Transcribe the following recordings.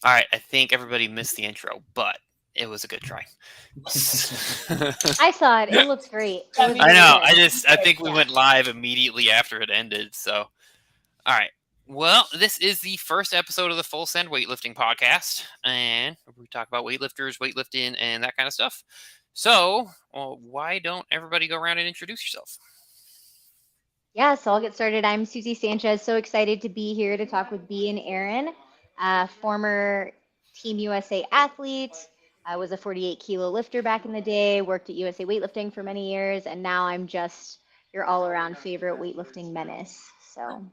All right, I think everybody missed the intro, but it was a good try. I saw it. It looks great. It was I know. really good. I think we went live immediately after it ended. So, all right. Well, this is the first episode of the Full Send Weightlifting podcast, and we talk about weightlifters, weightlifting, and that kind of stuff. So, why don't everybody go around and introduce yourself? Yeah, so I'll get started. I'm Susie Sanchez. So excited to be here to talk with B and Aaron, former Team USA athlete. I was a 48 kilo lifter back in the day, worked at USA Weightlifting for many years, and now I'm just your all around favorite weightlifting menace. So.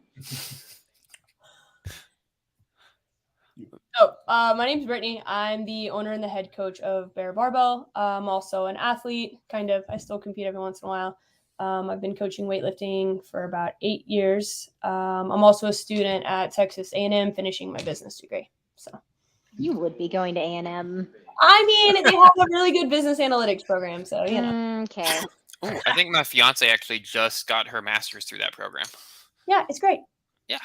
My name's Brittany. I'm the owner and the head coach of Barbell. I'm also an athlete, kind of. I still compete every once in a while. I've been coaching weightlifting for about 8 years. I'm also a student at Texas A&M, finishing my business degree. So you would be going to A&M. I mean, they have a really good business analytics program, so you know. Okay. Oh, I think my fiance actually just got her master's through that program. Yeah, it's great. Yeah.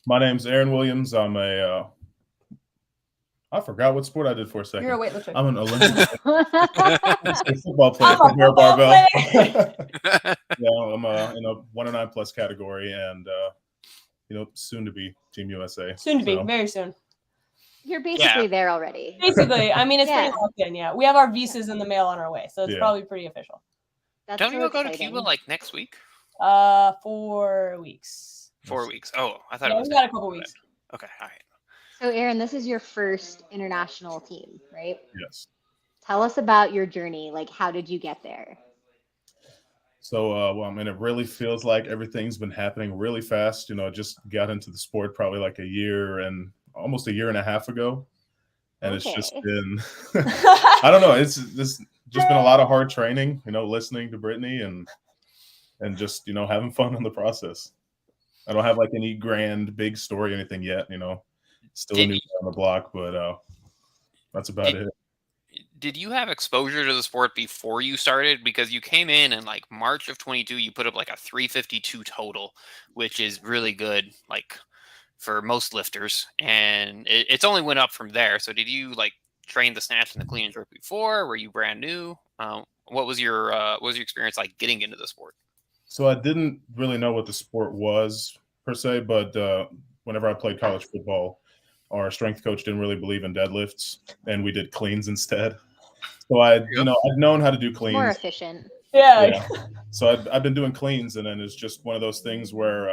My name's Aaron Williams. I'm I forgot what sport I did for a second. You're a weightlifter. I'm an Olympic football player for Barbell. Yeah, I'm in a 1 to 9 plus category, and soon to be Team USA. Soon to be, very soon. You're basically there already. Basically, I mean, it's pretty locked in. Yeah, we have our visas in the mail on our way, so it's probably pretty official. Don't you go to Cuba like next week? 4 weeks. 4 weeks. Oh, I thought it was. We got a couple weeks. Okay, all right. So, Aaron, this is your first international team, right? Yes. Tell us about your journey. Like, how did you get there? So, it really feels like everything's been happening really fast. Just got into the sport probably like almost a year and a half ago. And It's just been, I don't know. It's just been a lot of hard training, listening to Brittany and just, having fun in the process. I don't have like any grand, big story, anything yet, Still a new guy on the block, but that's about it. Did you have exposure to the sport before you started? Because you came in like March of 22, you put up like a 352 total, which is really good, like for most lifters. And it's only went up from there. So did you like train the snatch and the clean and jerk before? Were you brand new? What was your experience like getting into the sport? So I didn't really know what the sport was per se, but whenever I played college football, our strength coach didn't really believe in deadlifts, and we did cleans instead. So I'd known how to do cleans. More efficient. Yeah. So I've been doing cleans, and then it's just one of those things where,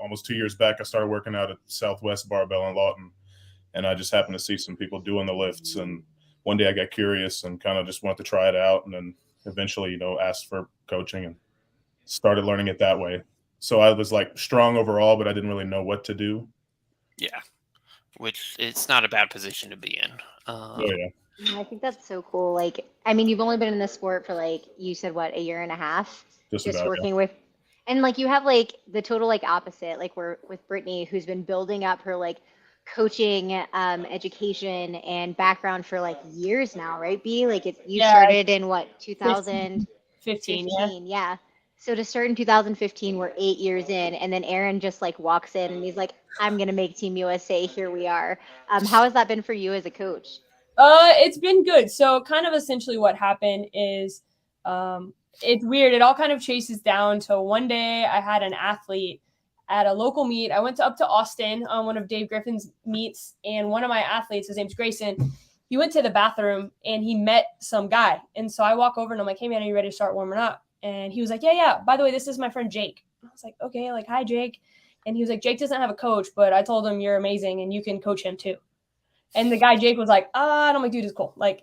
almost 2 years back, I started working out at Southwest Barbell in Lawton, and I just happened to see some people doing the lifts, and one day I got curious and kind of just wanted to try it out, and then eventually, asked for coaching and started learning it that way. So I was like strong overall, but I didn't really know what to do. Yeah, which it's not a bad position to be in. I think that's so cool. Like, I mean, you've only been in this sport for like, you said, what, a year and a half? Just working with, and like you have like the total like opposite, like we're with Brittany, who's been building up her like coaching, education and background for like years now, right, B? Like you started in what, 2015? Yeah. So to start in 2015, we're 8 years in, and then Aaron just like walks in and he's like, I'm going to make Team USA. Here we are. How has that been for you as a coach? It's been good. So kind of essentially what happened is it's weird. It all kind of chases down to one day I had an athlete at a local meet. I went up to Austin on one of Dave Griffin's meets, and one of my athletes, his name's Grayson, he went to the bathroom and he met some guy. And so I walk over and I'm like, hey man, are you ready to start warming up? And he was like, yeah. By the way, this is my friend Jake. I was like, okay, like, hi, Jake. And he was like, Jake doesn't have a coach, but I told him you're amazing and you can coach him too. And the guy, Jake, was like, and I'm like, dude, it's cool. Like,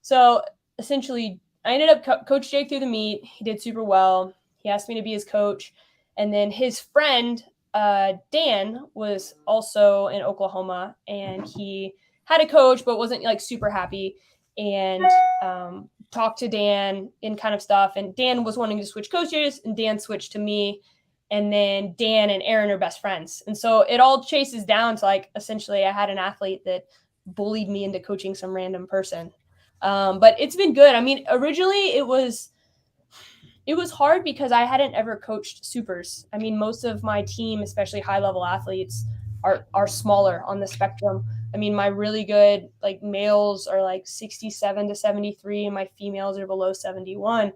so essentially I ended up coach Jake through the meet. He did super well. He asked me to be his coach. And then his friend, Dan, was also in Oklahoma, and he had a coach, but wasn't like super happy. And talked to Dan and kind of stuff. And Dan was wanting to switch coaches, and Dan switched to me. And then Dan and Aaron are best friends. And so it all chases down to like, essentially I had an athlete that bullied me into coaching some random person. But it's been good. I mean, originally it was hard because I hadn't ever coached supers. I mean, most of my team, especially high level athletes, are smaller on the spectrum. I mean, my really good like males are like 67 to 73 and my females are below 71.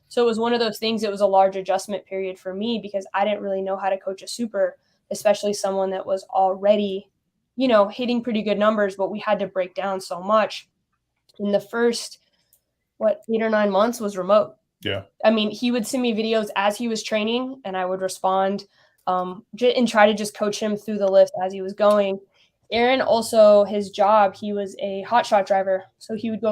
So it was one of those things. It was a large adjustment period for me because I didn't really know how to coach a super, especially someone that was already, you know, hitting pretty good numbers, but we had to break down so much. In the first, 8 or 9 months was remote. Yeah. I mean, he would send me videos as he was training and I would respond and try to just coach him through the lift as he was going. Aaron also, his job, he was a hotshot driver. So he would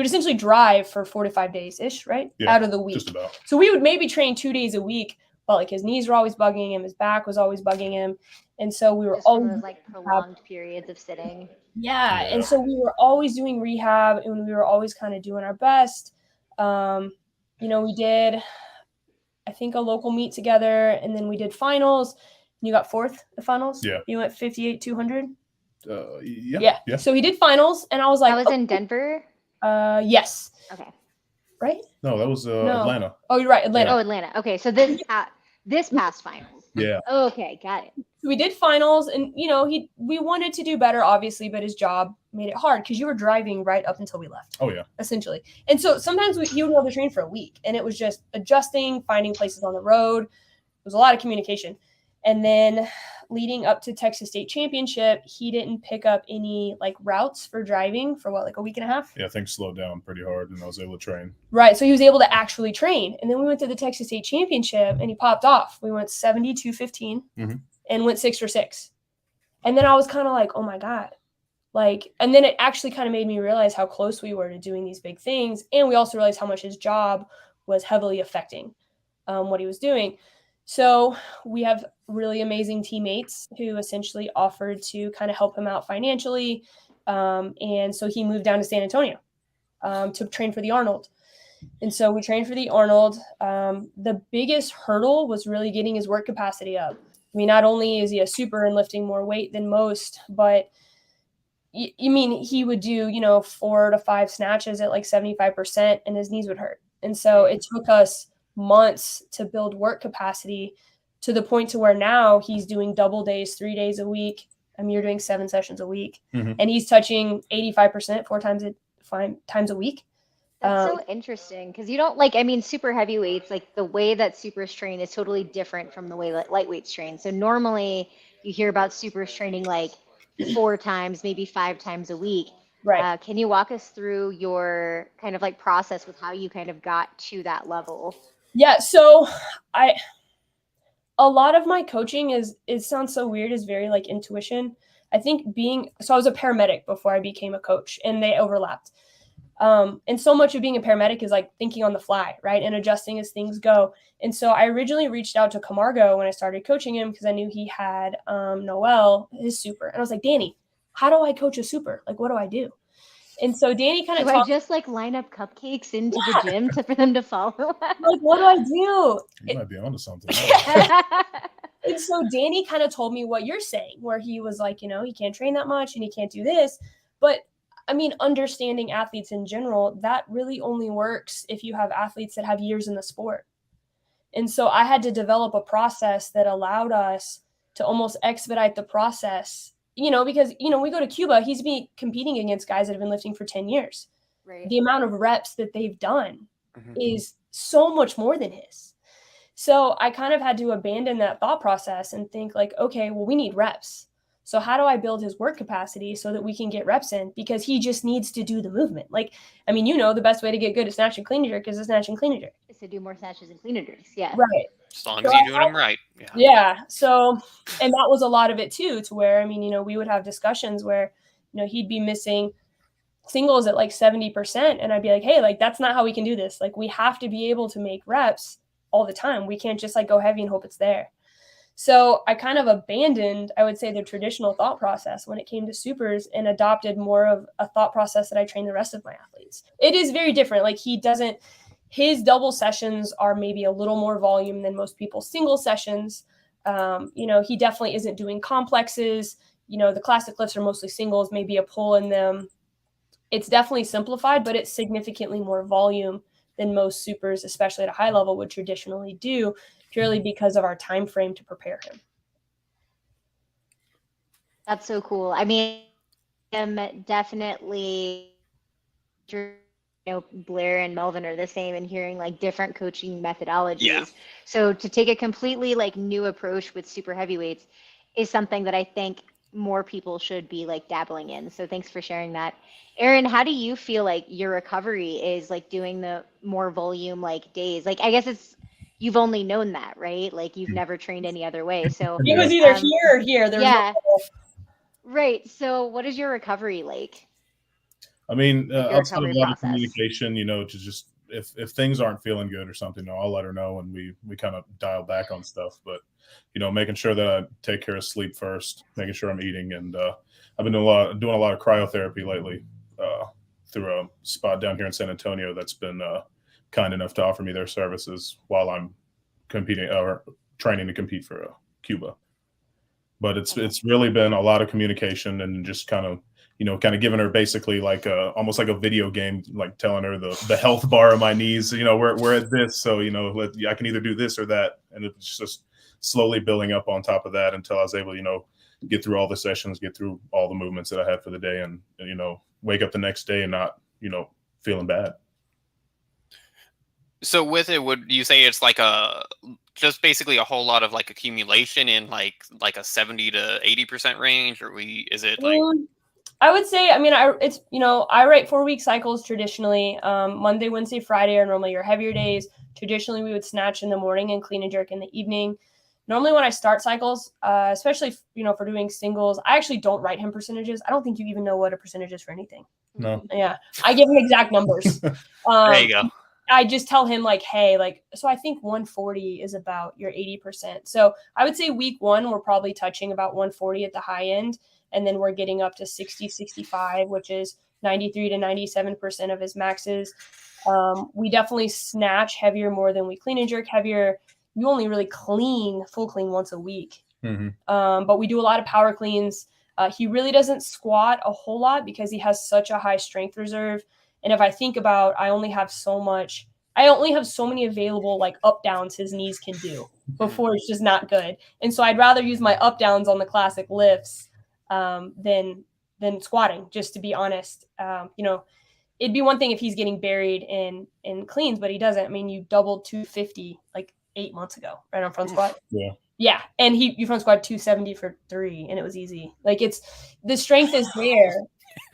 essentially drive for 4 to 5 days-ish, right? Yeah, out of the week. just about. So we would maybe train 2 days a week, but like his knees were always bugging him. His back was always bugging him. And so we were Just one always of those like prolonged periods of sitting. yeah. Yeah. And so we were always doing rehab and we were always kind of doing our best. You know, we did, I think, a local meet together and then we did finals. You got fourth at finals? Yeah. You went 58, 200? Yeah. So he did finals and I was like, That was in Denver? yes. Okay. Right? No, that was No. Atlanta. Oh, you're right. Atlanta. Oh, Atlanta. Okay. So this past finals. Yeah. Okay. Got it. We did finals and, you know, we wanted to do better, obviously, but his job made it hard because you were driving right up until we left. Oh, yeah. Essentially. And so sometimes he would hold the train for a week and it was just adjusting, finding places on the road. It was a lot of communication. And then leading up to Texas State Championship, he didn't pick up any like routes for driving for like a week and a half. Yeah, things slowed down pretty hard and I was able to train. Right. So he was able to actually train. And then we went to the Texas State Championship and he popped off. We went 72-15 and went 6 for 6. And then I was kind of like, oh my God. Like, and then it actually kind of made me realize how close we were to doing these big things. And we also realized how much his job was heavily affecting what he was doing. So we have really amazing teammates who essentially offered to kind of help him out financially. And so he moved down to San Antonio to train for the Arnold. And so we trained for the Arnold. The biggest hurdle was really getting his work capacity up. I mean, not only is he a super and lifting more weight than most, but you mean he would do, 4 to 5 snatches at like 75% and his knees would hurt. And so it took us months to build work capacity to the point to where now he's doing double days, 3 days a week. I mean, you're doing 7 sessions a week and he's touching 85% 4 times a week. That's so interesting because you don't super heavyweights, like the way that supers train is totally different from the way that lightweights train. So normally you hear about supers training like 4 times, maybe 5 times a week. Right. Can you walk us through your kind of like process with how you kind of got to that level? Yeah. So a lot of my coaching it sounds so weird, is very like intuition. I think I was a paramedic before I became a coach and they overlapped. And so much of being a paramedic is like thinking on the fly, right? And adjusting as things go. And so I originally reached out to Camargo when I started coaching him because I knew he had Noel, his super. And I was like, Danny, how do I coach a super? Like, what do I do? And so Danny kind of I just like line up cupcakes into the gym for them to follow? Like, what do I do? You might be onto something. And so Danny kind of told me what you're saying, where he was like, he can't train that much and he can't do this. But I mean, understanding athletes in general, that really only works if you have athletes that have years in the sport. And so I had to develop a process that allowed us to almost expedite the process, because, we go to Cuba, he's been competing against guys that have been lifting for 10 years. Right. The amount of reps that they've done is so much more than his. So I kind of had to abandon that thought process and think like, okay, well, we need reps. So how do I build his work capacity so that we can get reps in? Because he just needs to do the movement. Like, I mean, the best way to get good at snatch and clean and jerk is a snatch and clean and jerk. Is to do more snatches and clean and jerks. Yeah. Right. As long as you're doing them right. Yeah. So, and that was a lot of it too, to where, I mean, we would have discussions where, he'd be missing singles at like 70%. And I'd be like, hey, like, that's not how we can do this. Like, we have to be able to make reps all the time. We can't just like go heavy and hope it's there. So I kind of abandoned, I would say, the traditional thought process when it came to supers and adopted more of a thought process that I train the rest of my athletes. It is very different. Like his double sessions are maybe a little more volume than most people's single sessions. He definitely isn't doing complexes. The classic lifts are mostly singles, maybe a pull in them. It's definitely simplified, but it's significantly more volume than most supers, especially at a high level, would traditionally do, purely because of our time frame to prepare him. That's so cool. I mean, I'm definitely, Blair and Melvin are the same, and hearing like different coaching Yeah. methodologies. So to take a completely like new approach with super heavyweights is something that I think more people should be like dabbling in. So thanks for sharing that. Aaron, how do you feel like your recovery is like doing the more volume like days? Like I guess it's you've only known that, right? Like you've never trained any other way. So It was Yeah. either here or here. There was no yeah, right. So what is your recovery like? I mean, Like your outside of recovery a lot of process? communication, to just if things aren't feeling good or something, I'll let her know, and we kind of dial back on stuff. But making sure that I take care of sleep first, making sure I'm eating, and I've been doing a lot of cryotherapy lately through a spot down here in San Antonio that's been kind enough to offer me their services while I'm competing or training to compete for Cuba. But it's really been a lot of communication and just kind of giving her basically like almost like a video game, like telling her the health bar of my knees, we're at this, so I can either do this or that, and it's just slowly building up on top of that until I was able to get through all the sessions, get through all the movements that I had for the day, and wake up the next day and not feeling bad. So with it, would you say it's like just basically a whole lot of like accumulation in like a 70 to 80% range, or is it like? I would say, I mean, I write 4-week cycles traditionally. Monday, Wednesday, Friday are normally your heavier days. Traditionally, we would snatch in the morning and clean and jerk in the evening. Normally when I start cycles, especially, for doing singles, I actually don't write him percentages. I don't think you even know what a percentage is for anything. No. Yeah. I give him exact numbers. There you go. I just tell him like, hey, so I think 140 is about your 80%. So I would say week 1, we're probably touching about 140 at the high end. And then we're getting up to 60, 65, which is 93 to 97% of his maxes. We definitely snatch heavier more than we clean and jerk heavier. You only really full clean once a week. Mm-hmm. But we do a lot of power cleans. He really doesn't squat a whole lot because he has such a high strength reserve. And if I think about, I only have so many available like up downs his knees can do before it's just not good. And so I'd rather use my up downs on the classic lifts than squatting, just to be honest. It'd be one thing if he's getting buried in cleans, but he doesn't. I mean, you doubled 250 like 8 months ago, right, on front squat. Yeah. And you front squat 270 for 3, and it was easy. Like the strength is there.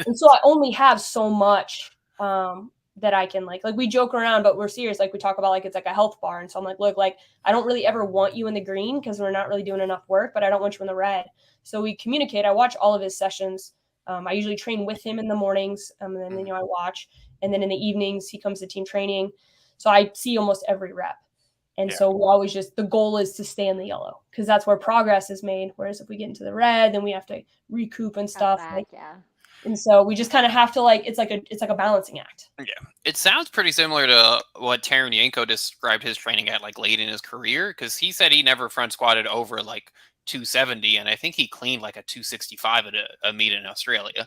And so I only have so much that I can like we joke around, but we're serious. Like we talk about like it's like a health bar. And so I'm like, look, like I don't really ever want you in the green because we're not really doing enough work, but I don't want you in the red. So we communicate. I watch all of his sessions. I usually train with him in the mornings, and then I watch, and then in the evenings he comes to team training. So I see almost every rep. And so we always the goal is to stay in the yellow because that's where progress is made. Whereas if we get into the red, then we have to recoup and stuff. And so we just kind of have to it's like a balancing act. Yeah. It sounds pretty similar to what Taran Yanko described his training at like late in his career, because he said he never front squatted over like 270, and I think he cleaned like a 265 at a meet in Australia.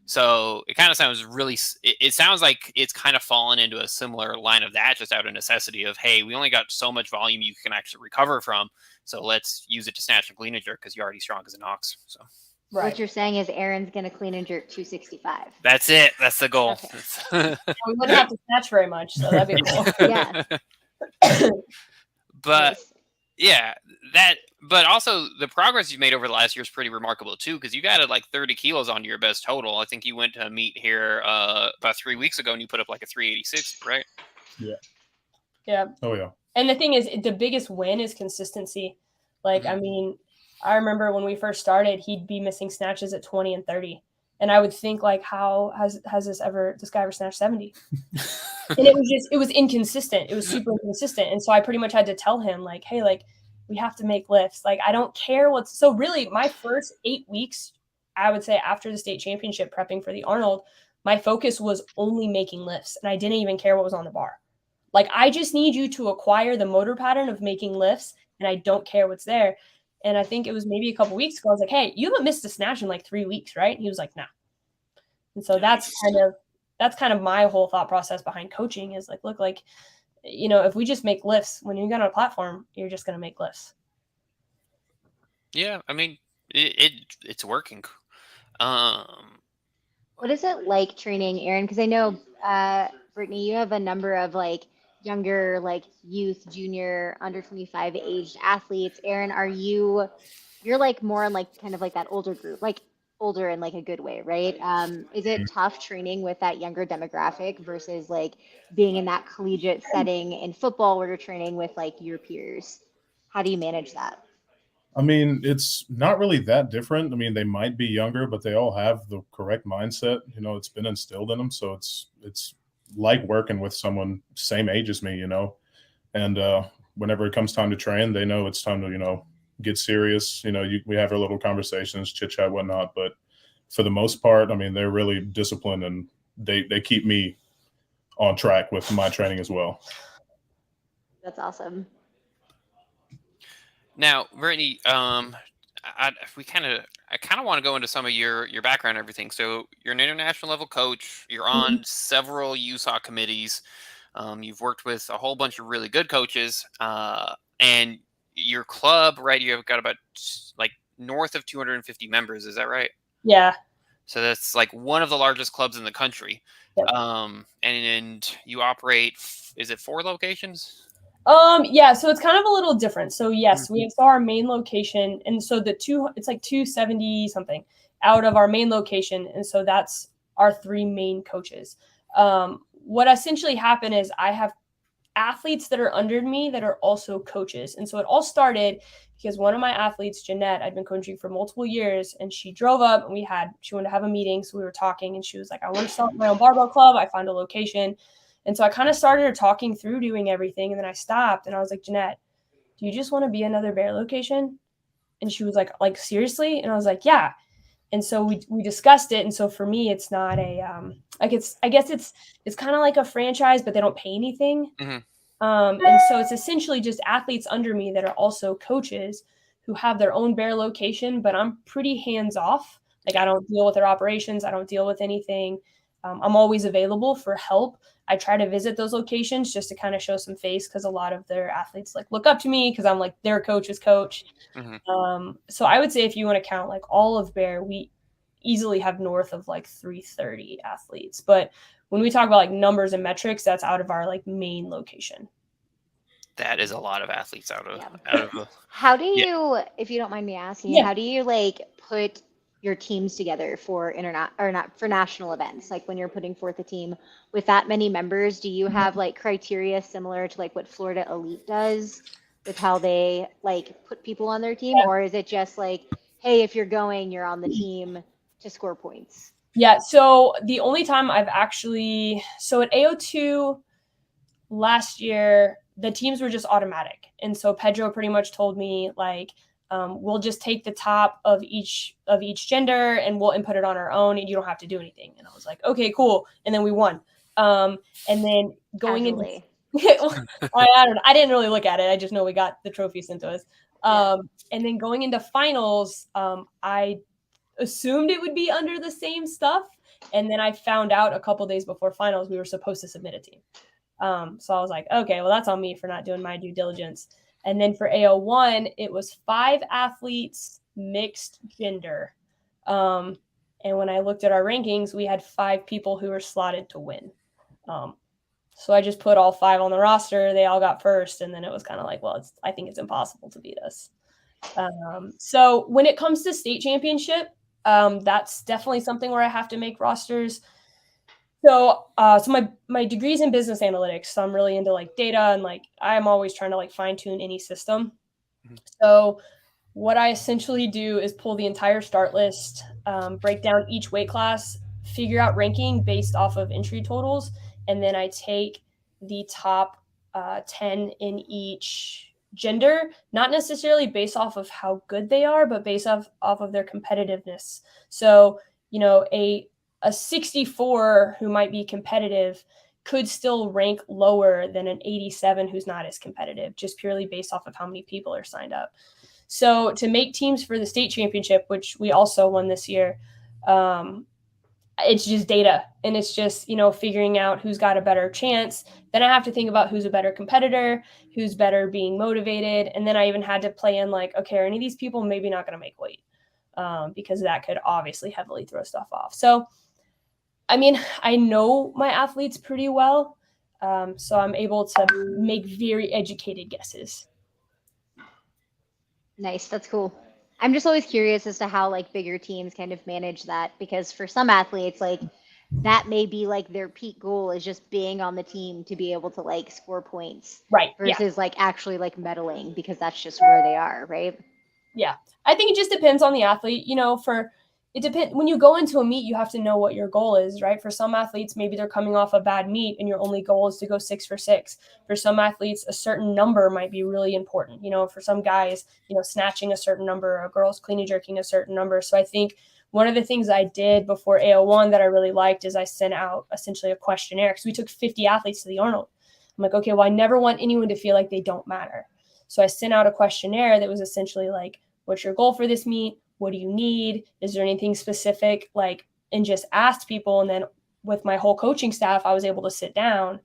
So it kind of sounds it sounds like it's kind of fallen into a similar line of that, just out of necessity of, hey, we only got so much volume you can actually recover from, so let's use it to snatch and clean and jerk because you're already strong as an ox. So right. What you're saying is Aaron's going to clean and jerk 265. That's it. That's the goal. Okay. We wouldn't have to snatch very much, so that'd be cool. Yeah. But yeah, but also the progress you've made over the last year is pretty remarkable too, because you added like 30 kilos onto your best total. I think you went to a meet here about 3 weeks ago and you put up like a 386, right? Yeah. Yeah. Oh yeah. And the thing is, the biggest win is consistency. Like, I mean, I remember when we first started, he'd be missing snatches at 20 and 30. And I would think like, how has this guy ever snatched 70? And it was inconsistent. It was super inconsistent. And so I pretty much had to tell him like, hey, like we have to make lifts. Like, I don't care so really my first 8 weeks, I would say after the state championship prepping for the Arnold, my focus was only making lifts. And I didn't even care what was on the bar. Like, I just need you to acquire the motor pattern of making lifts, and I don't care what's there. And I think it was maybe a couple weeks ago, I was like, hey, you haven't missed a snatch in like 3 weeks, right? And he was like, nah. And so that's kind of my whole thought process behind coaching is like, look, like, if we just make lifts, when you get on a platform, you're just going to make lifts. Yeah. I mean, it's working. What is it like training, Aaron? Because I know, Brittany, you have a number of like younger, like youth, junior, under 25 aged athletes. Aaron, you're like more in like kind of like that older group, like older in like a good way, right? Is it tough training with that younger demographic versus like being in that collegiate setting in football where you're training with like your peers? How do you manage that? I mean, it's not really that different. I mean, they might be younger, but they all have the correct mindset. You know, it's been instilled in them, so it's like working with someone same age as me. You know, and whenever it comes time to train, they know it's time to get serious. We have our little conversations, chit chat, whatnot. But for the most part, I mean, they're really disciplined, and they keep me on track with my training as well. That's awesome. Now, Brittany, I kind of want to go into some of your background and everything. So you're an international level coach. You're on several USOC committees. You've worked with a whole bunch of really good coaches, and your club, right? You've got about like north of 250 members. Is that right? Yeah. So that's like one of the largest clubs in the country. Yep. And you operate, is it 4 locations? Yeah, so it's kind of a little different. So yes, we have our main location, and so it's like 270 something out of our main location, and so that's our 3 main coaches. What essentially happened is I have athletes that are under me that are also coaches, and so it all started because one of my athletes, Jeanette, I'd been coaching for multiple years, and she drove up and she wanted to have a meeting, so we were talking, and she was like, I want to start my own barbell club. I found a location. And so I kind of started talking through doing everything. And then I stopped and I was like, Jeanette, do you just want to be another bear location? And she was like, seriously? And I was like, yeah. And so we discussed it. And so for me, it's not I guess it's kind of like a franchise, but they don't pay anything. And so it's essentially just athletes under me that are also coaches who have their own bear location, but I'm pretty hands off. Like I don't deal with their operations. I don't deal with anything. I'm always available for help. I try to visit those locations just to kind of show some face because a lot of their athletes like look up to me because I'm like their coach's coach. So I would say if you want to count like all of Bear, we easily have north of like 330 athletes. But when we talk about like numbers and metrics, that's out of our like main location. That is a lot of athletes out of. How do you, if you don't mind me asking, how do you like put your teams together for for national events? Like when you're putting forth a team with that many members, do you have like criteria similar to like what Florida Elite does with how they like put people on their team? Or is it just like, hey, if you're going, you're on the team to score points? Yeah. So the only time I've actually, so at AO2 last year, the teams were just automatic. And so Pedro pretty much told me like, we'll just take the top of each gender and we'll input it on our own and you don't have to do anything. And I was like, okay, cool. And then we won. And then going into I don't know. I didn't really look at it. I just know we got the trophy sent to us. And then going into finals, I assumed it would be under the same stuff. And then I found out a couple days before finals, we were supposed to submit a team. So I was like, okay, well, that's on me for not doing my due diligence. And then for AO1, it was 5 athletes, mixed gender. And when I looked at our rankings, we had 5 people who were slotted to win. So I just put all 5 on the roster. They all got first. And then it was kind of like, well, I think it's impossible to beat us. So when it comes to state championship, that's definitely something where I have to make rosters. So my degree's in business analytics. So I'm really into like data and like I'm always trying to like fine tune any system. So what I essentially do is pull the entire start list, break down each weight class, figure out ranking based off of entry totals. And then I take the top 10 in each gender, not necessarily based off of how good they are, but based off of their competitiveness. So, a 64 who might be competitive could still rank lower than an 87 who's not as competitive, just purely based off of how many people are signed up. So to make teams for the state championship, which we also won this year, it's just data. And it's just, figuring out who's got a better chance. Then I have to think about who's a better competitor, who's better being motivated. And then I even had to play in like, okay, are any of these people maybe not going to make weight? because that could obviously heavily throw stuff off. So, I mean, I know my athletes pretty well, so I'm able to make very educated guesses. Nice. That's cool. I'm just always curious as to how like bigger teams kind of manage that, because for some athletes, like that may be like their peak goal is just being on the team to be able to like score points, Right. versus like actually like medaling, because that's just where they are, right? Yeah. I think it just depends on the athlete. It depends. When you go into a meet, you have to know what your goal is, right? For some athletes, maybe they're coming off a bad meet and your only goal is to go 6 for 6. For some athletes, a certain number might be really important. For some guys, snatching a certain number, or girls clean and jerking a certain number. So I think one of the things I did before AO1 that I really liked is I sent out essentially a questionnaire, because we took 50 athletes to the Arnold. I'm like, okay, well, I never want anyone to feel like they don't matter. So I sent out a questionnaire that was essentially like, what's your goal for this meet? What do you need? Is there anything specific? And just asked people. And then with my whole coaching staff, I was able to sit down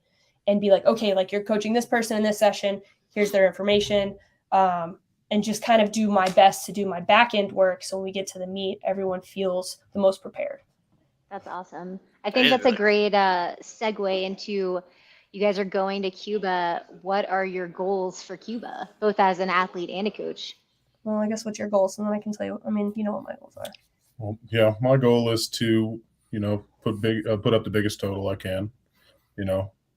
and be like, okay, like you're coaching this person in this session. Here's their information. And just kind of do my best to do my back end work. So when we get to the meet, everyone feels the most prepared. That's awesome. I think that's a great segue into, you guys are going to Cuba. What are your goals for Cuba, both as an athlete and a coach? Well, I guess what's your goals? And then I can tell you, you know what my goals are. Well, yeah, my goal is to, put up the biggest total I can,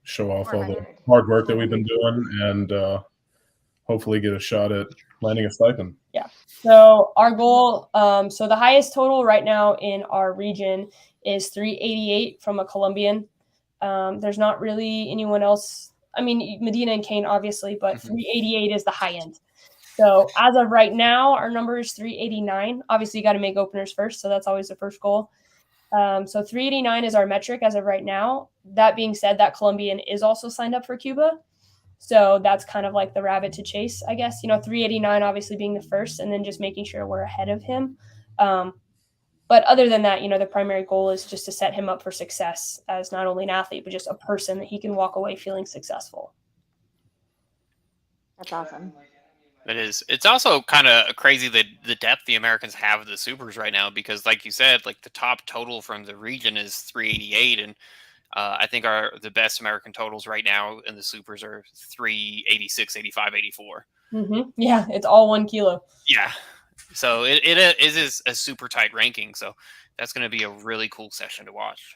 show off all the hard work that we've been doing, and hopefully get a shot at landing a stipend. Yeah. So our goal, so the highest total right now in our region is 388 from a Colombian. There's not really anyone else. I mean, Medina and Kane, obviously, but 388 is the high end. So as of right now, our number is 389. Obviously, you got to make openers first. So that's always the first goal. So 389 is our metric as of right now. That being said, that Colombian is also signed up for Cuba. So that's kind of like the rabbit to chase, I guess. 389 obviously being the first, and then just making sure we're ahead of him. But other than that, the primary goal is just to set him up for success as not only an athlete, but just a person that he can walk away feeling successful. That's awesome. It is. It's also kind of crazy that the depth the Americans have of the supers right now, because like you said, like the top total from the region is 388. And I think the best American totals right now in the supers are 386, 85, 84. Mm-hmm. Yeah, it's all 1 kilo. Yeah. So it is a super tight ranking. So that's going to be a really cool session to watch.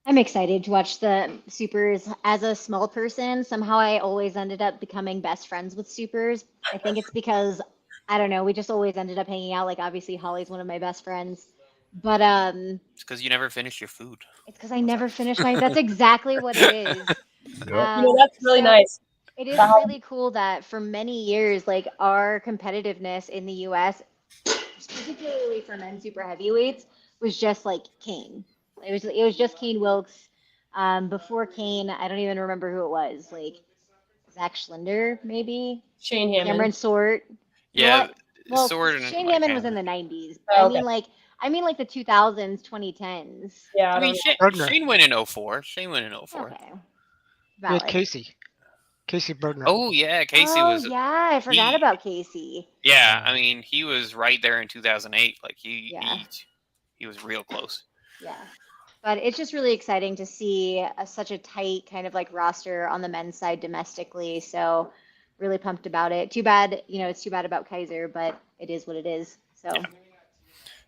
I'm excited to watch the supers. As a small person, somehow I always ended up becoming best friends with supers. I think it's because, I don't know, we just always ended up hanging out. Like, obviously, Holly's one of my best friends. But it's because you never finish your food. It's because I never finish that's exactly what it is. That's really nice. It is really cool that for many years, like our competitiveness in the US, particularly for men's super heavyweights, was just like Kane. It was just Kane Wilkes. Before Kane, I don't even remember who it was. Like Zach Schlinder, maybe. Shane Hammond. Cameron Swart. Yeah. Well, Sword and Shane Hammond was in the 90s. Oh, okay. I mean like the 2000s, 2010s. Yeah. I mean, Shane went in 04. Shane went in 04. Okay. We had Casey Bergner. Oh yeah, Casey was. Yeah, I forgot about Casey. Yeah, I mean he was right there in 2008. Like he was real close. Yeah. But it's just really exciting to see such a tight kind of like roster on the men's side domestically. So really pumped about it. Too bad, it's too bad about Kaiser, but it is what it is. So.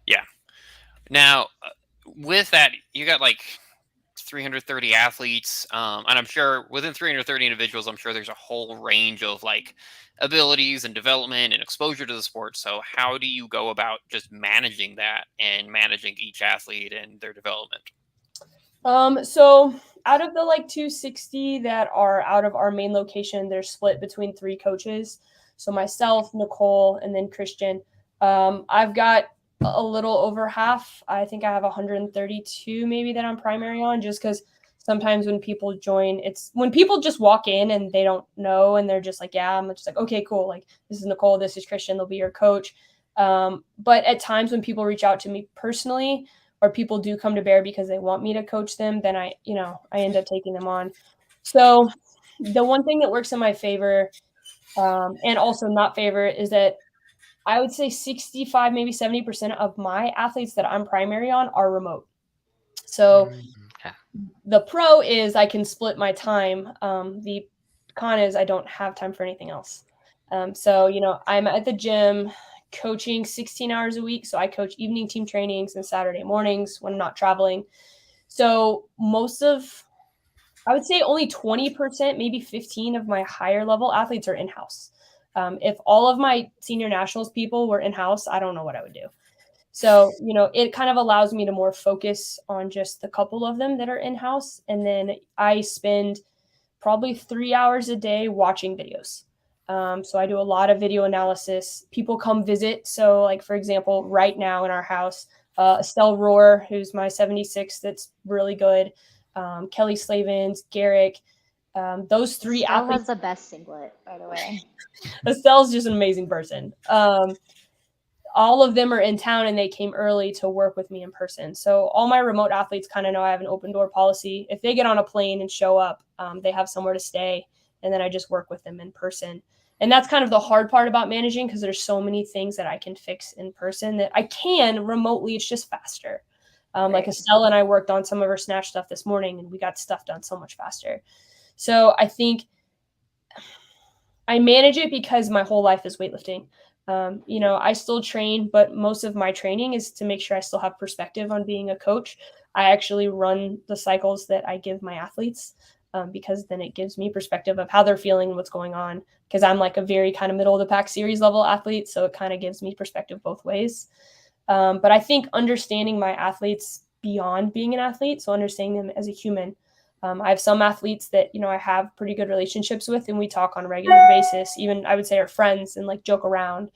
Yeah. Now, with that, you got like 330 athletes, and I'm sure within 330 individuals, I'm sure there's a whole range of like abilities and development and exposure to the sport. So how do you go about just managing that and managing each athlete and their development? So out of the like 260 that are out of our main location, they're split between 3 coaches. So myself, Nicole, and then Christian. I've got a little over half. I think I have 132 maybe that I'm primary on, just because sometimes when people join, it's when people just walk in and they don't know and they're just like, yeah, I'm just like, okay, cool. Like this is Nicole, this is Christian, they'll be your coach. But at times when people reach out to me personally, or people do come to Bear because they want me to coach them, then I end up taking them on. So the one thing that works in my favor, and also not favor, is that I would say 65, maybe 70% of my athletes that I'm primary on are remote. So the pro is I can split my time. The con is I don't have time for anything else. So, I'm at the gym coaching 16 hours a week. So I coach evening team trainings and Saturday mornings when I'm not traveling. So I would say only 20%, maybe 15 of my higher level athletes are in-house. If all of my senior nationals people were in-house, I don't know what I would do. So, it kind of allows me to more focus on just the couple of them that are in-house. And then I spend probably 3 hours a day watching videos. So I do a lot of video analysis. People come visit. So like, for example, right now in our house, Estelle Rohr, who's my 76, that's really good. Kelly Slavens, Garrick, those three Estelle athletes. has the best singlet, by the way. Estelle's just an amazing person. All of them are in town and they came early to work with me in person. So all my remote athletes kind of know I have an open door policy. If they get on a plane and show up, they have somewhere to stay. And then I just work with them in person. And that's kind of the hard part about managing, because there's so many things that I can fix in person that I can remotely. It's just faster. Like Estelle and I worked on some of her snatch stuff this morning and we got stuff done so much faster. So I think I manage it because my whole life is weightlifting. I still train, but most of my training is to make sure I still have perspective on being a coach. I actually run the cycles that I give my athletes, because then it gives me perspective of how they're feeling and what's going on, because I'm like a very kind of middle of the pack series level athlete. So it kind of gives me perspective both ways. But I think understanding my athletes beyond being an athlete, so understanding them as a human. I have some athletes that, I have pretty good relationships with, and we talk on a regular basis, even I would say are friends and like joke around.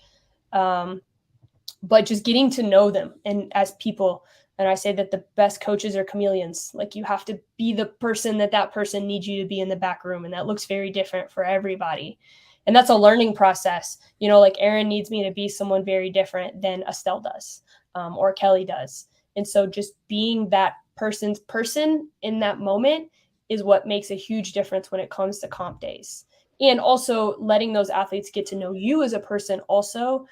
But just getting to know them and as people. And I say that the best coaches are chameleons. Like, you have to be the person that person needs you to be in the back room. And that looks very different for everybody. And that's a learning process. Like Erin needs me to be someone very different than Estelle does, or Kelly does. And so just being that person's person in that moment is what makes a huge difference when it comes to comp days. And also letting those athletes get to know you as a person also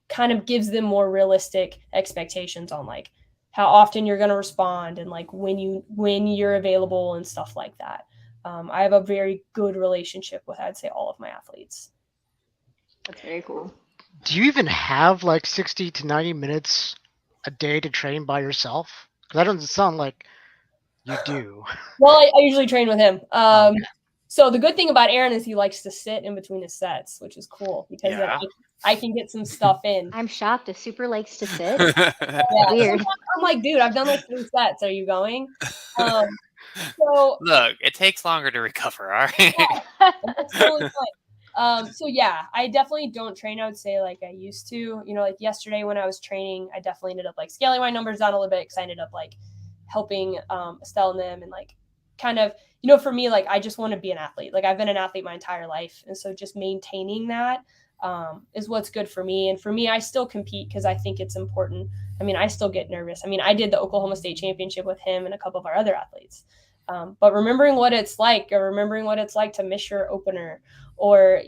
kind of gives them more realistic expectations on like how often you're going to respond and like when you're available and stuff like that. I have a very good relationship with, I'd say, all of my athletes. That's very cool. Do you even have like 60 to 90 minutes a day to train by yourself? Because that doesn't sound like you do. Well, I usually train with him. So the good thing about Aaron is he likes to sit in between his sets, which is cool because I can get some stuff in. I'm shocked. If Super likes to sit. Weird. I'm like, dude, I've done like 3 sets. Are you going? So look, it takes longer to recover. All right. That's totally fine. So yeah, I definitely don't train, I would say, like I used to. Like yesterday when I was training, I definitely ended up like scaling my numbers down a little bit because I ended up like helping Estelle and them, and like kind of, for me, like I just want to be an athlete. Like I've been an athlete my entire life. And so just maintaining that is what's good for me. And for me, I still compete because I think it's important. I mean, I still get nervous. I mean, I did the Oklahoma State Championship with him and a couple of our other athletes. But remembering what it's like, or remembering what it's like to miss your opener or,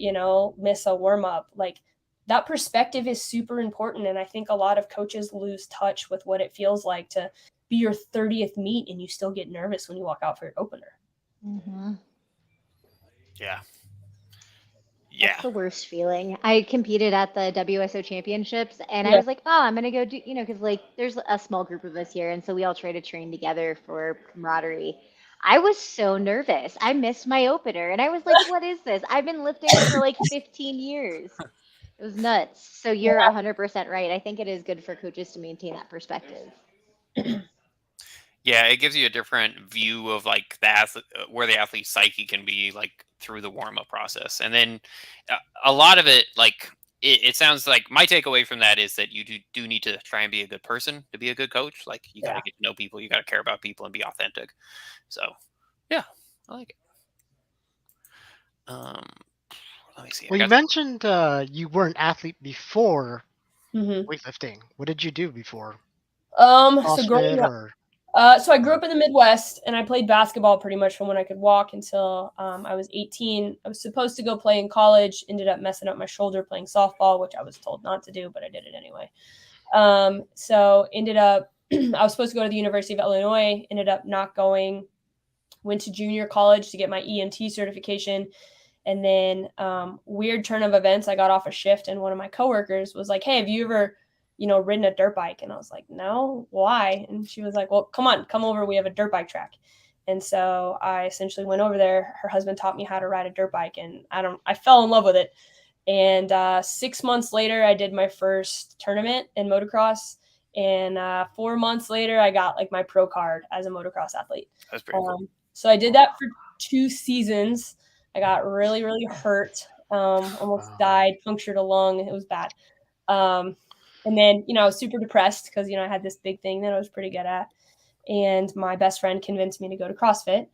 miss a warm up, like that perspective is super important. And I think a lot of coaches lose touch with what it feels like to be your 30th meet and you still get nervous when you walk out for your opener. Mm-hmm. Yeah. That's the worst feeling. I competed at the WSO championships and I was like, oh, I'm going to go do, because like there's a small group of us here. And so we all try to train together for camaraderie. I was so nervous. I missed my opener and I was like, what is this? I've been lifting for like 15 years. It was nuts. So you're 100% right. I think it is good for coaches to maintain that perspective. Yeah, it gives you a different view of like the athlete, where the athlete's psyche can be like through the warm-up process. And then a lot of it, like it sounds like my takeaway from that is that you do need to try and be a good person to be a good coach. Like you got to get to know people, you got to care about people and be authentic. So yeah, I like it. Let me see. Well, you mentioned you were an athlete before weightlifting. What did you do before? So growing up, So I grew up in the Midwest, and I played basketball pretty much from when I could walk until I was 18. I was supposed to go play in college, ended up messing up my shoulder playing softball, which I was told not to do, but I did it anyway. So ended up, I was supposed to go to the University of Illinois, ended up not going, went to junior college to get my EMT certification. And then weird turn of events, I got off a shift, and one of my coworkers was like, hey, have you ever ridden a dirt bike? And I was like, no, why? And she was like, well, come over. We have a dirt bike track. And so I essentially went over there. Her husband taught me how to ride a dirt bike, and I fell in love with it. And 6 months later, I did my first tournament in motocross. And 4 months later, I got like my pro card as a motocross athlete. That's pretty cool. So I did that for 2 seasons. I got really, really hurt. Almost died, punctured a lung. It was bad. And then, I was super depressed because, I had this big thing that I was pretty good at. And my best friend convinced me to go to CrossFit.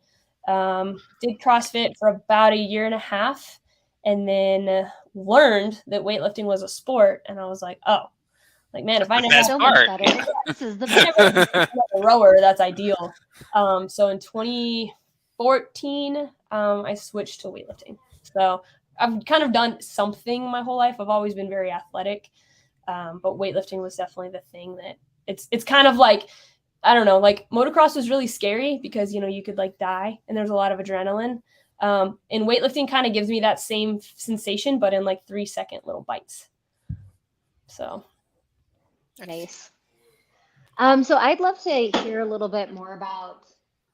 Did CrossFit for about a year and a half, and then learned that weightlifting was a sport. And I was like, oh, like, man, if I never so much better. This is the best. a rower, that's ideal. So in 2014, I switched to weightlifting. So I've kind of done something my whole life. I've always been very athletic. But weightlifting was definitely the thing that it's kind of like, I don't know, like motocross was really scary because, you could like die and there's a lot of adrenaline. And weightlifting kind of gives me that same sensation, but in like 3-second little bites. So. Nice. So I'd love to hear a little bit more about,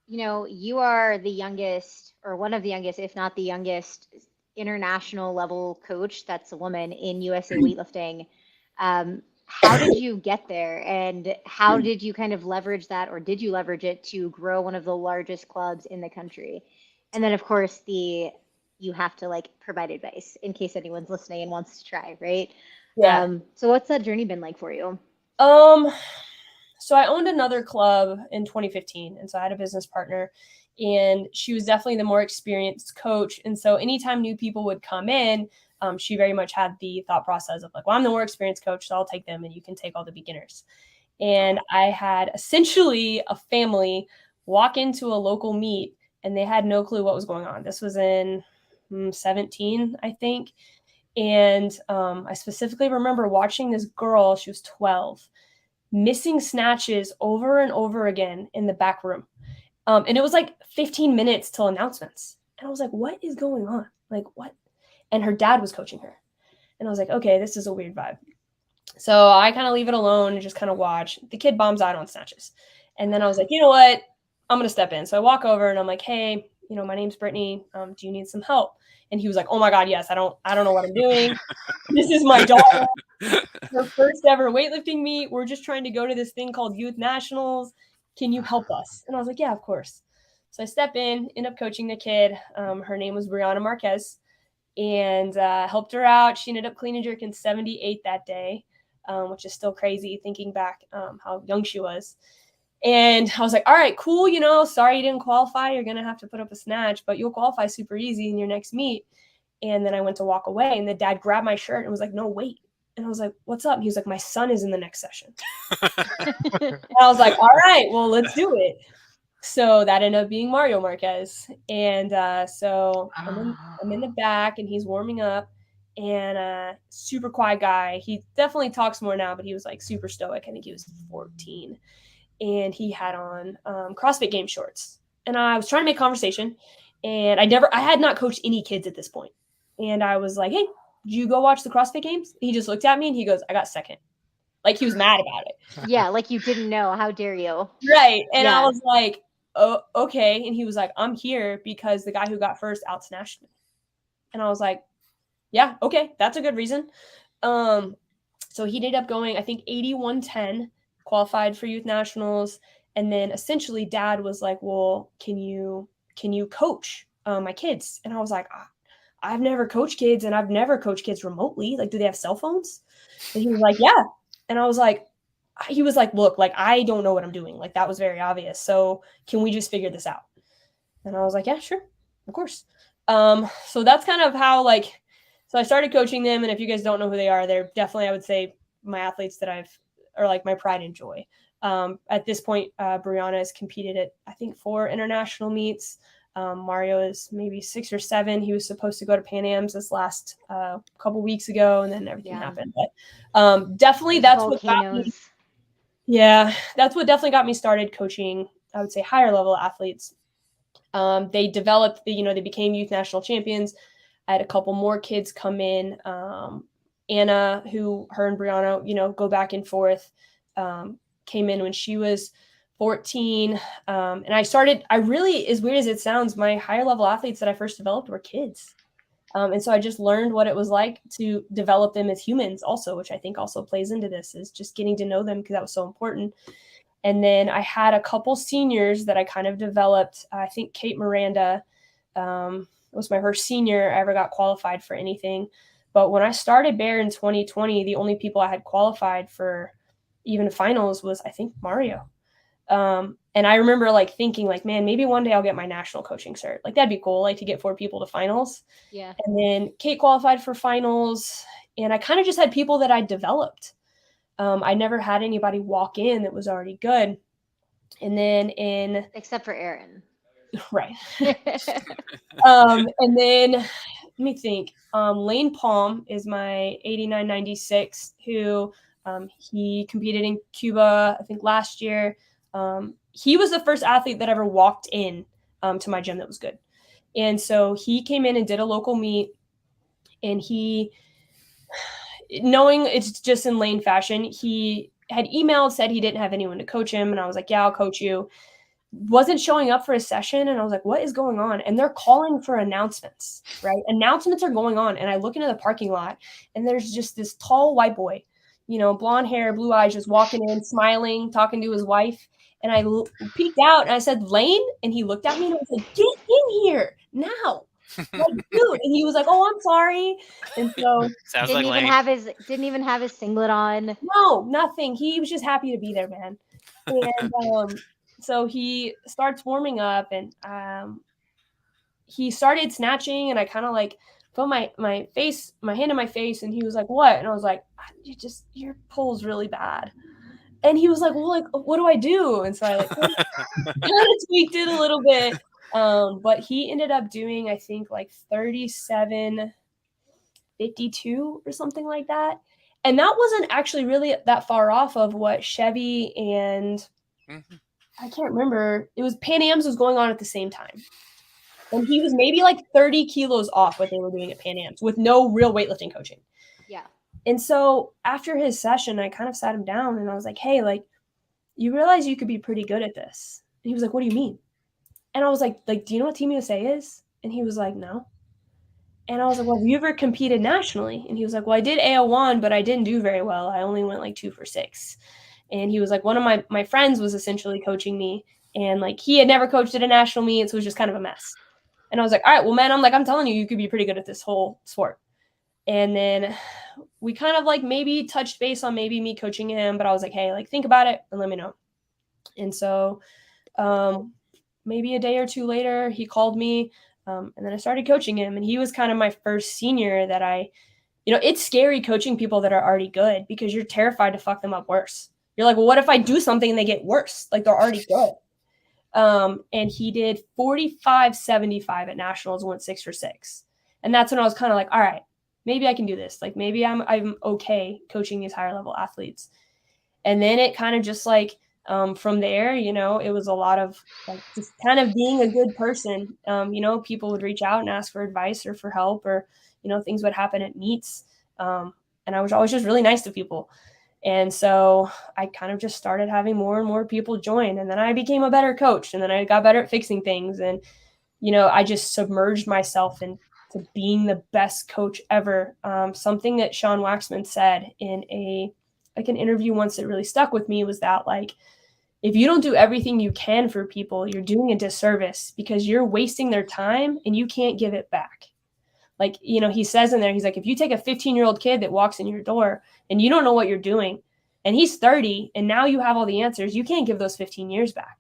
you are the youngest or one of the youngest, if not the youngest international level coach that's a woman in USA weightlifting. How did you get there, and how did you kind of leverage that, or did you leverage it to grow one of the largest clubs in the country? And then of course you have to like provide advice in case anyone's listening and wants to try, right? Yeah. So what's that journey been like for you? So I owned another club in 2015, and so I had a business partner, and she was definitely the more experienced coach. And so anytime new people would come in, she very much had the thought process of like, well, I'm the more experienced coach, so I'll take them and you can take all the beginners. And I had essentially a family walk into a local meet, and they had no clue what was going on. This was in 17, I think. And I specifically remember watching this girl, she was 12, missing snatches over and over again in the back room. And it was like 15 minutes till announcements. And I was like, what is going on? Like, what? And her dad was coaching her. And I was like, okay, this is a weird vibe. So I kind of leave it alone and just kind of watch. The kid bombs out on snatches. And then I was like, you know what? I'm going to step in. So I walk over and I'm like, hey, my name's Brittany. Do you need some help? And he was like, oh my God, yes. I don't know what I'm doing. This is my daughter. Her first ever weightlifting meet. We're just trying to go to this thing called Youth Nationals. Can you help us? And I was like, yeah, of course. So I step in, end up coaching the kid. Her name was Brianna Marquez, and helped her out. She ended up clean and jerking 78 that day, which is still crazy thinking back how young she was. And I was like, all right, cool. Sorry you didn't qualify. You're going to have to put up a snatch, but you'll qualify super easy in your next meet. And then I went to walk away, and the dad grabbed my shirt and was like, no, wait. And I was like, what's up? He was like, my son is in the next session. And I was like, all right, well, let's do it. So that ended up being Mario Marquez. And so I'm in the back, and he's warming up, and super quiet guy. He definitely talks more now, but he was like super stoic. I think he was 14. And he had on CrossFit Games shorts. And I was trying to make conversation, and I had not coached any kids at this point. And I was like, hey, did you go watch the CrossFit Games? He just looked at me and he goes, I got second. Like he was mad about it. Yeah, like you didn't know. How dare you? Right. And I was like, oh, okay. And he was like, I'm here because the guy who got first out-snatched me. And I was like, yeah, okay, that's a good reason. So he ended up going, I think 81-10, qualified for Youth Nationals. And then essentially dad was like, well, can you coach my kids? And I was like, I've never coached kids, and I've never coached kids remotely. Like, do they have cell phones? And he was like, yeah. And I was like, he was like, look, like, I don't know what I'm doing. Like, that was very obvious. So can we just figure this out? And I was like, yeah, sure. Of course. So that's kind of how, so I started coaching them. And if you guys don't know who they are, they're definitely, I would say, my athletes that are like my pride and joy. At this point, Brianna has competed at, I think, 4 international meets. Mario is maybe 6 or 7. He was supposed to go to Pan Am's this last couple weeks ago, and then everything happened. But definitely that's what got me. Yeah, that's what definitely got me started coaching, I would say, higher level athletes. They developed, they became youth national champions. I had a couple more kids come in. Anna, her and Brianna, go back and forth, came in when she was 14. And I really, as weird as it sounds, my higher level athletes that I first developed were kids. And so I just learned what it was like to develop them as humans also, which I think also plays into this, is just getting to know them, because that was so important. And then I had a couple seniors that I kind of developed. I think Kate Miranda was my first senior I ever got qualified for anything. But when I started Bear in 2020, the only people I had qualified for even finals was, I think, Mario. And I remember thinking man, maybe one day I'll get my national coaching cert. That'd be cool, to get 4 people to finals. Yeah. And then Kate qualified for finals, and I kind of just had people that I developed. I never had anybody walk in that was already good. And then except for Aaron. Right. And then let me think. Lane Palm is my 89-96, who he competed in Cuba, I think, last year. He was the first athlete that ever walked in to my gym that was good. And so he came in and did a local meet, and he, knowing it's just in Lane fashion, he had emailed, said he didn't have anyone to coach him. And I was like, yeah, I'll coach you. Wasn't showing up for a session. And I was like, what is going on? And they're calling for announcements, right? Announcements are going on. And I look into the parking lot, and there's just this tall white boy, blonde hair, blue eyes, just walking in, smiling, talking to his wife. And I peeked out and I said, Lane? And he looked at me and I was like, get in here now. Dude. And he was like, oh, I'm sorry. And so didn't even have his singlet on. No, nothing. He was just happy to be there, man. And so he starts warming up, and he started snatching, and I kind of put my hand in my face, and he was like, what? And I was like, your pull's really bad. And he was like, well, what do I do? And so I kind of tweaked it a little bit. But he ended up doing, I think, 37.52 or something like that. And that wasn't actually really that far off of what Chevy and I can't remember. It was Pan Am's was going on at the same time. And he was maybe 30 kilos off what they were doing at Pan Am's with no real weightlifting coaching. Yeah. And so after his session, I kind of sat him down and I was like, hey, you realize you could be pretty good at this. And he was like, what do you mean? And I was like, do you know what Team USA is? And he was like, no. And I was like, well, have you ever competed nationally? And he was like, well, I did AO1, but I didn't do very well. I only went 2 for 6. And he was like, one of my friends was essentially coaching me. And he had never coached at a national meet. So it was just kind of a mess. And I was like, all right, well, man, I'm telling you, you could be pretty good at this whole sport. And then we kind of maybe touched base on maybe me coaching him, but I was like, hey, think about it and let me know. And so maybe a day or two later, he called me, and then I started coaching him. And he was kind of my first senior that it's scary coaching people that are already good, because you're terrified to fuck them up worse. You're like, well, what if I do something and they get worse? They're already good. And he did 45.75 at nationals, went 6 for 6. And that's when I was kind of like, all right, maybe I can do this. Maybe I'm okay coaching these higher level athletes. And then it kind of just from there, it was a lot of just kind of being a good person. People would reach out and ask for advice or for help, or, things would happen at meets. And I was always just really nice to people. And so I kind of just started having more and more people join. And then I became a better coach, and then I got better at fixing things. And, I just submerged myself into being the best coach ever. Something that Sean Waxman said in an interview once that really stuck with me was that if you don't do everything you can for people, you're doing a disservice, because you're wasting their time and you can't give it back. He says in there, he's like, if you take a 15-year-old kid that walks in your door and you don't know what you're doing, and he's 30 and now you have all the answers, you can't give those 15 years back.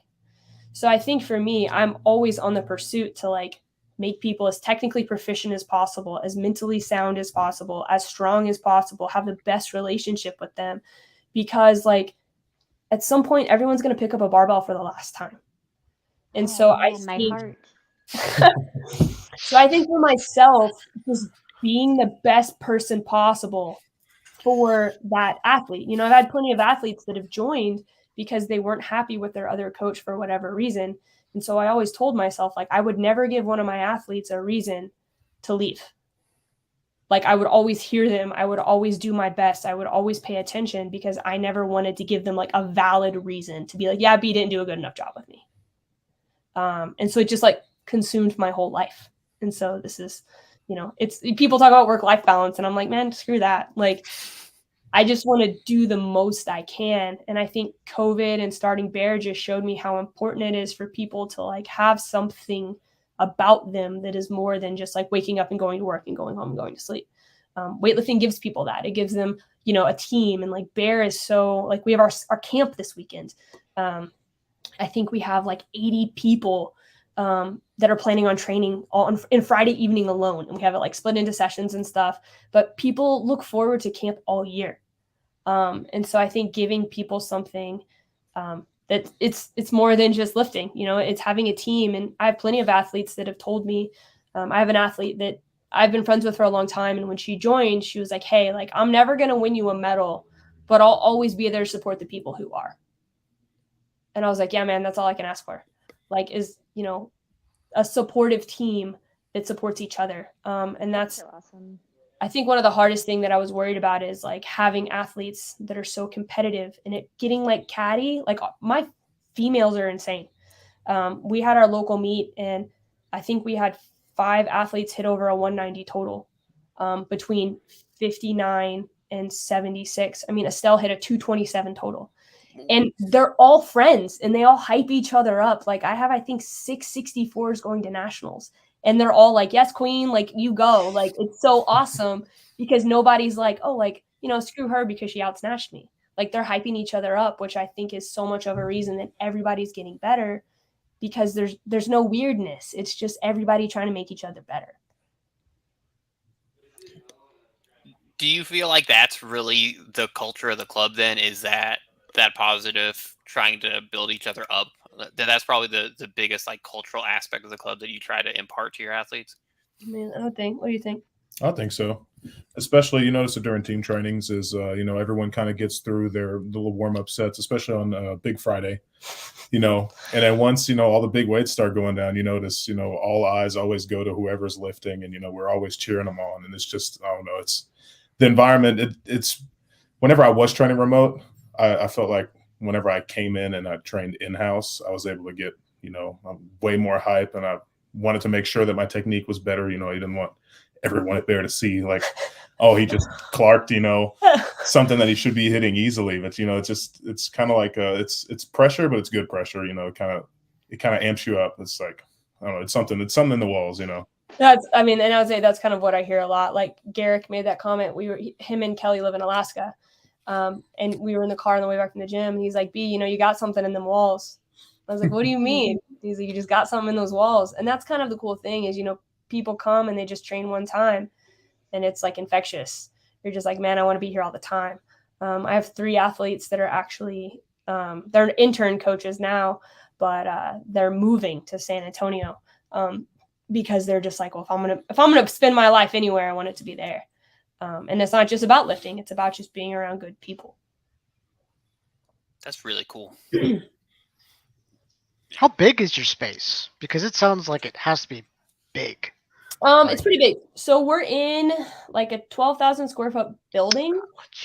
So I think for me, I'm always on the pursuit to make people as technically proficient as possible, as mentally sound as possible, as strong as possible, have the best relationship with them. Because at some point, everyone's going to pick up a barbell for the last time. And so I my think, heart. so I think for myself, just being the best person possible for that athlete. You know, I've had plenty of athletes that have joined because they weren't happy with their other coach for whatever reason. And so I always told myself, like, I would never give one of my athletes a reason to leave. Like, I would always hear them. I would always do my best. I would always pay attention because I never wanted to give them like a valid reason to be like, yeah, B didn't do a good enough job with me. And so it just like consumed my whole life. And so this is, you know, it's people talk about work-life balance and I'm like, man, screw that. Like, I just want to do the most I can. And I think COVID and starting Bear just showed me how important it is for people to like have something about them that is more than just like waking up and going to work and going home and going to sleep. Weightlifting gives people that. It gives them, you know, a team. And like Bear is so like, we have our camp this weekend. I think we have like 80 people that are planning on training in Friday evening alone. And we have it like split into sessions and stuff, but people look forward to camp all year. And so I think giving people something that it's more than just lifting, you know, it's having a team. And I have plenty of athletes that have told me, I have an athlete that I've been friends with for a long time. And when she joined, she was like, hey, like, I'm never going to win you a medal, but I'll always be there to support the people who are. And I was like, yeah, man, that's all I can ask for. Like, is, you know, a supportive team that supports each other. And that's so awesome. I think one of the hardest thing that I was worried about is like having athletes that are so competitive and it getting like catty. Like my females are insane. We had our local meet and I think we had 5 athletes hit over a 190 total between 59 and 76. I mean, Estelle hit a 227 total. And they're all friends and they all hype each other up. Like I have, I think 6 64s going to nationals and they're all like, yes, queen, like you go. Like, it's so awesome because nobody's like, oh, like, you know, screw her because she outsnatched me. Like they're hyping each other up, which I think is so much of a reason that everybody's getting better because there's no weirdness. It's just everybody trying to make each other better. Do you feel like that's really the culture of the club then? Is that positive, trying to build each other up? That's probably the biggest like cultural aspect of the club that you try to impart to your athletes? I mean, I think, what do you think? I think so. Especially, you notice that during team trainings is, you know, everyone kind of gets through their little warm-up sets, especially on Big Friday, you know, and then once, you know, all the big weights start going down, you notice, you know, all eyes always go to whoever's lifting and, you know, we're always cheering them on. And it's just, I don't know, it's the environment. It's whenever I was training remote, I felt like whenever I came in and I trained in-house, I was able to get, you know, way more hype and I wanted to make sure that my technique was better. You know, I didn't want everyone at Bear to see like, oh, he just clarked, you know, something that he should be hitting easily. But, you know, it's kind of like it's pressure, but it's good pressure, you know, it kind of amps you up. It's like, I don't know, it's something in the walls, you know. I mean, and I would say that's kind of what I hear a lot. Like Garrick made that comment. Him and Kelly live in Alaska. And we were in the car on the way back from the gym and he's like, B, you know, you got something in them walls. I was like, what do you mean? He's like, you just got something in those walls. And that's kind of the cool thing is, you know, people come and they just train one time and it's like infectious. You're just like, man, I want to be here all the time. I have 3 athletes that are actually, they're intern coaches now, but they're moving to San Antonio because they're just like, well, if I'm gonna spend my life anywhere, I want it to be there. And it's not just about lifting; it's about just being around good people. That's really cool. How big is your space? Because it sounds like it has to be big. It's pretty big. So we're in like a 12,000 square foot building.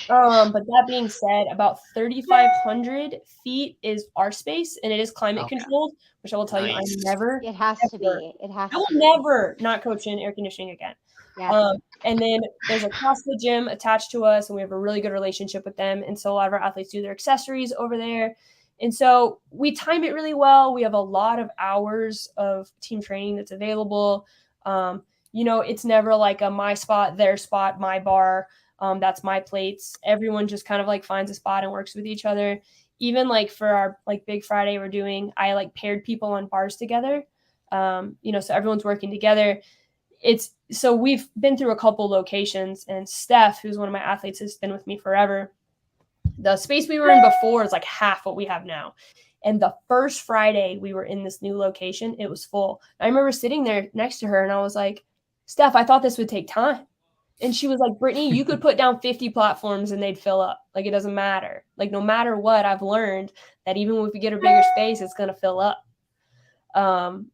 But that being said, about 3,500 feet is our space, and it is climate controlled. Which I will tell you, I never. It has to be. It has. I will never not coach in air conditioning again. Yeah. And then there's a CrossFit gym attached to us, and we have a really good relationship with them. And so a lot of our athletes do their accessories over there. And so we time it really well. We have a lot of hours of team training that's available. You know, it's never like a my spot, their spot, my bar. That's my plates. Everyone just kind of like finds a spot and works with each other. Even like for our like Big Friday I like paired people on bars together. You know, so everyone's working together. So we've been through a couple locations and Steph, who's one of my athletes, has been with me forever. The space we were in before is like half what we have now. And the first Friday we were in this new location, it was full. I remember sitting there next to her and I was like, Steph, I thought this would take time. And she was like, Brittany, you could put down 50 platforms and they'd fill up. Like, it doesn't matter. Like, no matter what, I've learned that even if we get a bigger space, it's going to fill up.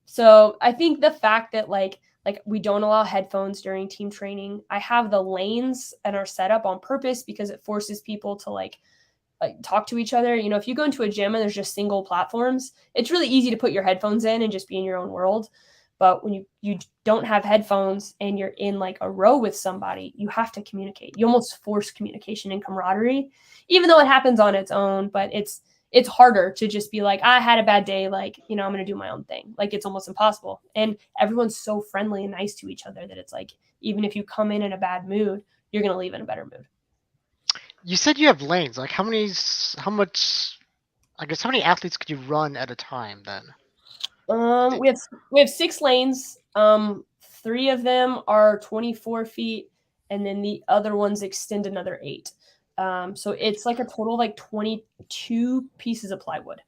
So I think the fact that like we don't allow headphones during team training. I have the lanes and are set up on purpose because it forces people to like talk to each other. You know, if you go into a gym and there's just single platforms, it's really easy to put your headphones in and just be in your own world. But when you don't have headphones and you're in like a row with somebody, you have to communicate. You almost force communication and camaraderie, even though it happens on its own. But it's harder to just be like, I had a bad day. Like, you know, I'm going to do my own thing. Like, it's almost impossible. And everyone's so friendly and nice to each other that it's like, even if you come in a bad mood, you're going to leave in a better mood. You said you have lanes. Like, how many athletes could you run at a time then? We have 6 lanes. 3 of them are 24 feet, and then the other ones extend another 8. So it's like a total of like 22 pieces of plywood.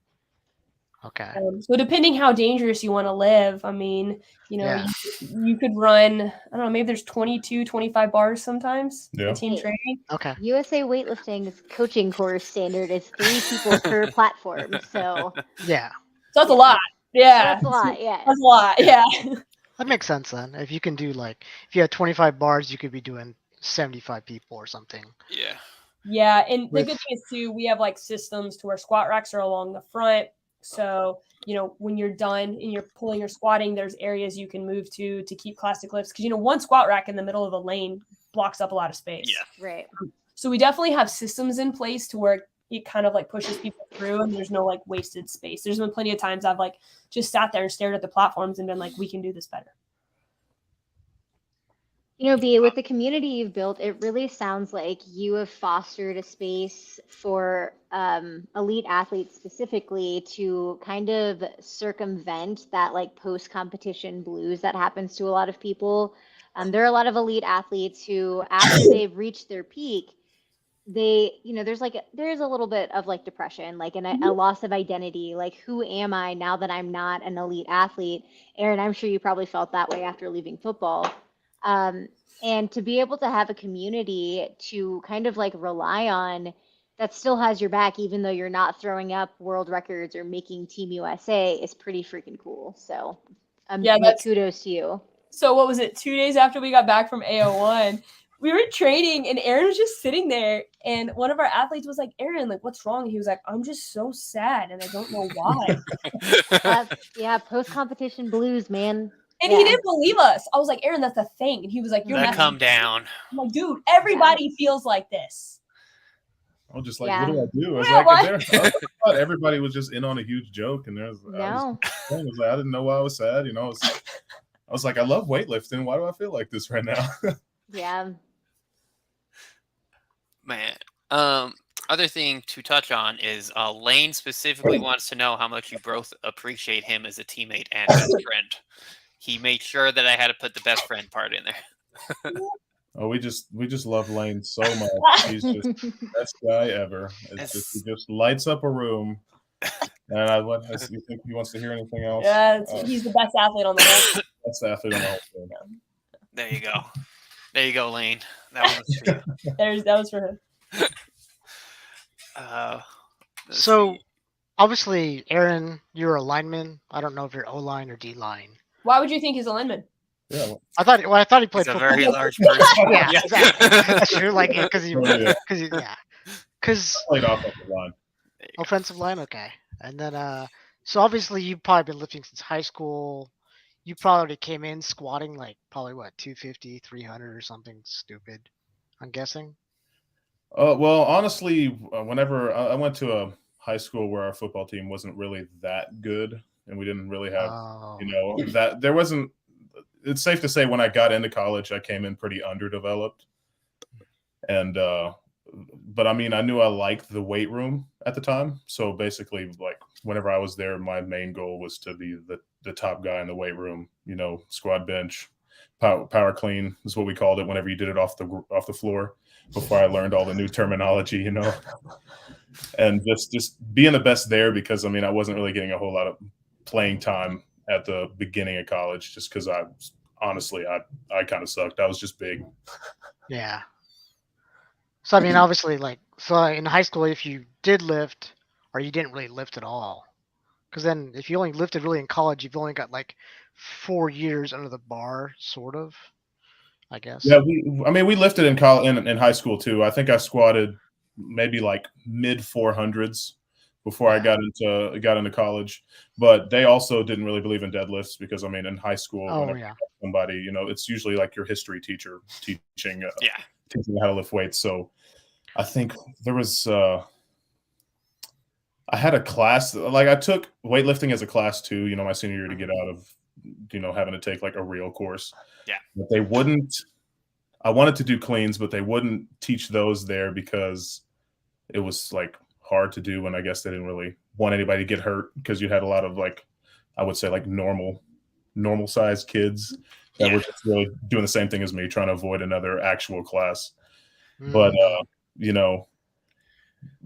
Okay. So depending how dangerous you want to live, I mean, you know, you could run, I don't know, maybe there's 22, 25 bars sometimes in team training. Okay. USA Weightlifting's coaching course standard is 3 people per platform. So yeah. So that's a lot. Yeah. That's a lot. Yeah. That's a lot. Yeah. That makes sense then. If you can do like, if you had 25 bars, you could be doing 75 people or something. Yeah. Yeah. And the good thing is too, we have like systems to where squat racks are along the front. So, you know, when you're done and you're pulling or squatting, there's areas you can move to keep classic lifts. Because, you know, one squat rack in the middle of a lane blocks up a lot of space. Yeah. Right. So we definitely have systems in place to where it kind of like pushes people through and there's no like wasted space. There's been plenty of times I've like just sat there and stared at the platforms and been like, we can do this better. You know, B, with the community you've built, it really sounds like you have fostered a space for elite athletes specifically to kind of circumvent that like post-competition blues that happens to a lot of people. There are a lot of elite athletes who, after they've reached their peak, they, you know, there's a little bit of like depression, like a loss of identity. Like, who am I now that I'm not an elite athlete? Aaron, I'm sure you probably felt that way after leaving football. And to be able to have a community to kind of like rely on that still has your back, even though you're not throwing up world records or making Team USA, is pretty freaking cool. So kudos to you. So what was it? 2 days after we got back from AO1, we were training and Aaron was just sitting there and one of our athletes was like, Aaron, like, what's wrong? And he was like, I'm just so sad and I don't know why. Yeah, post-competition blues, man. And he didn't believe us. I was like, Aaron, that's the thing. And he was like, you're not. Come down. I'm like, dude, everybody feels like this. I was just like, what do I do? I was I thought everybody was just in on a huge joke. And I didn't know why I was sad. You know, I was like, I love weightlifting. Why do I feel like this right now? Yeah. Man. Other thing to touch on is Lane specifically wants to know how much you both appreciate him as a teammate and best friend. He made sure that I had to put the best friend part in there. Oh, we just love Lane so much. He's just the best guy ever. He just lights up a room. And you think he wants to hear anything else? Yeah, he's the best athlete on the whole. Best athlete on the whole team. There you go. There you go, Lane. That was for you. That was for him. So, obviously, Aaron, you're a lineman. I don't know if you're O-line or D-line. Why would you think he's a lineman? Yeah, I thought he played football. A very large person. Yeah, exactly. That's true. Like, because played offensive line. Offensive line, okay. And then, so obviously you've probably been lifting since high school. You probably came in squatting like probably 250, 300 or something stupid, I'm guessing. Well, honestly, whenever I went to a high school where our football team wasn't really that good, and we didn't really have, that there wasn't. It's safe to say when I got into college, I came in pretty underdeveloped, and but I mean, I knew I liked the weight room at the time. So basically, like whenever I was there, my main goal was to be the top guy in the weight room. You know, squat, bench, power clean is what we called it. Whenever you did it off the floor. Before I learned all the new terminology, you know. and just being the best there because I mean I wasn't really getting a whole lot of playing time at the beginning of college just because I kind of sucked. I was just big. Yeah. So I mean, obviously, like, so in high school, if you did lift, or you didn't really lift at all, because then if you only lifted really in college, you've only got like 4 years under the bar, sort of, I guess. Yeah, we lifted in college in high school too. I think I squatted maybe like mid 400s before I got into college. But they also didn't really believe in deadlifts because I mean in high school, whenever you have somebody, you know, it's usually like your history teacher teaching you how to lift weights. So I think there was I had a class like I took weightlifting as a class too, you know, my senior year to get out of, you know, having to take like a real course. Yeah. But they wouldn't. I wanted to do cleans, but they wouldn't teach those there because it was like hard to do, and I guess they didn't really want anybody to get hurt because you had a lot of like, I would say like normal sized kids that were just really doing the same thing as me, trying to avoid another actual class. But you know,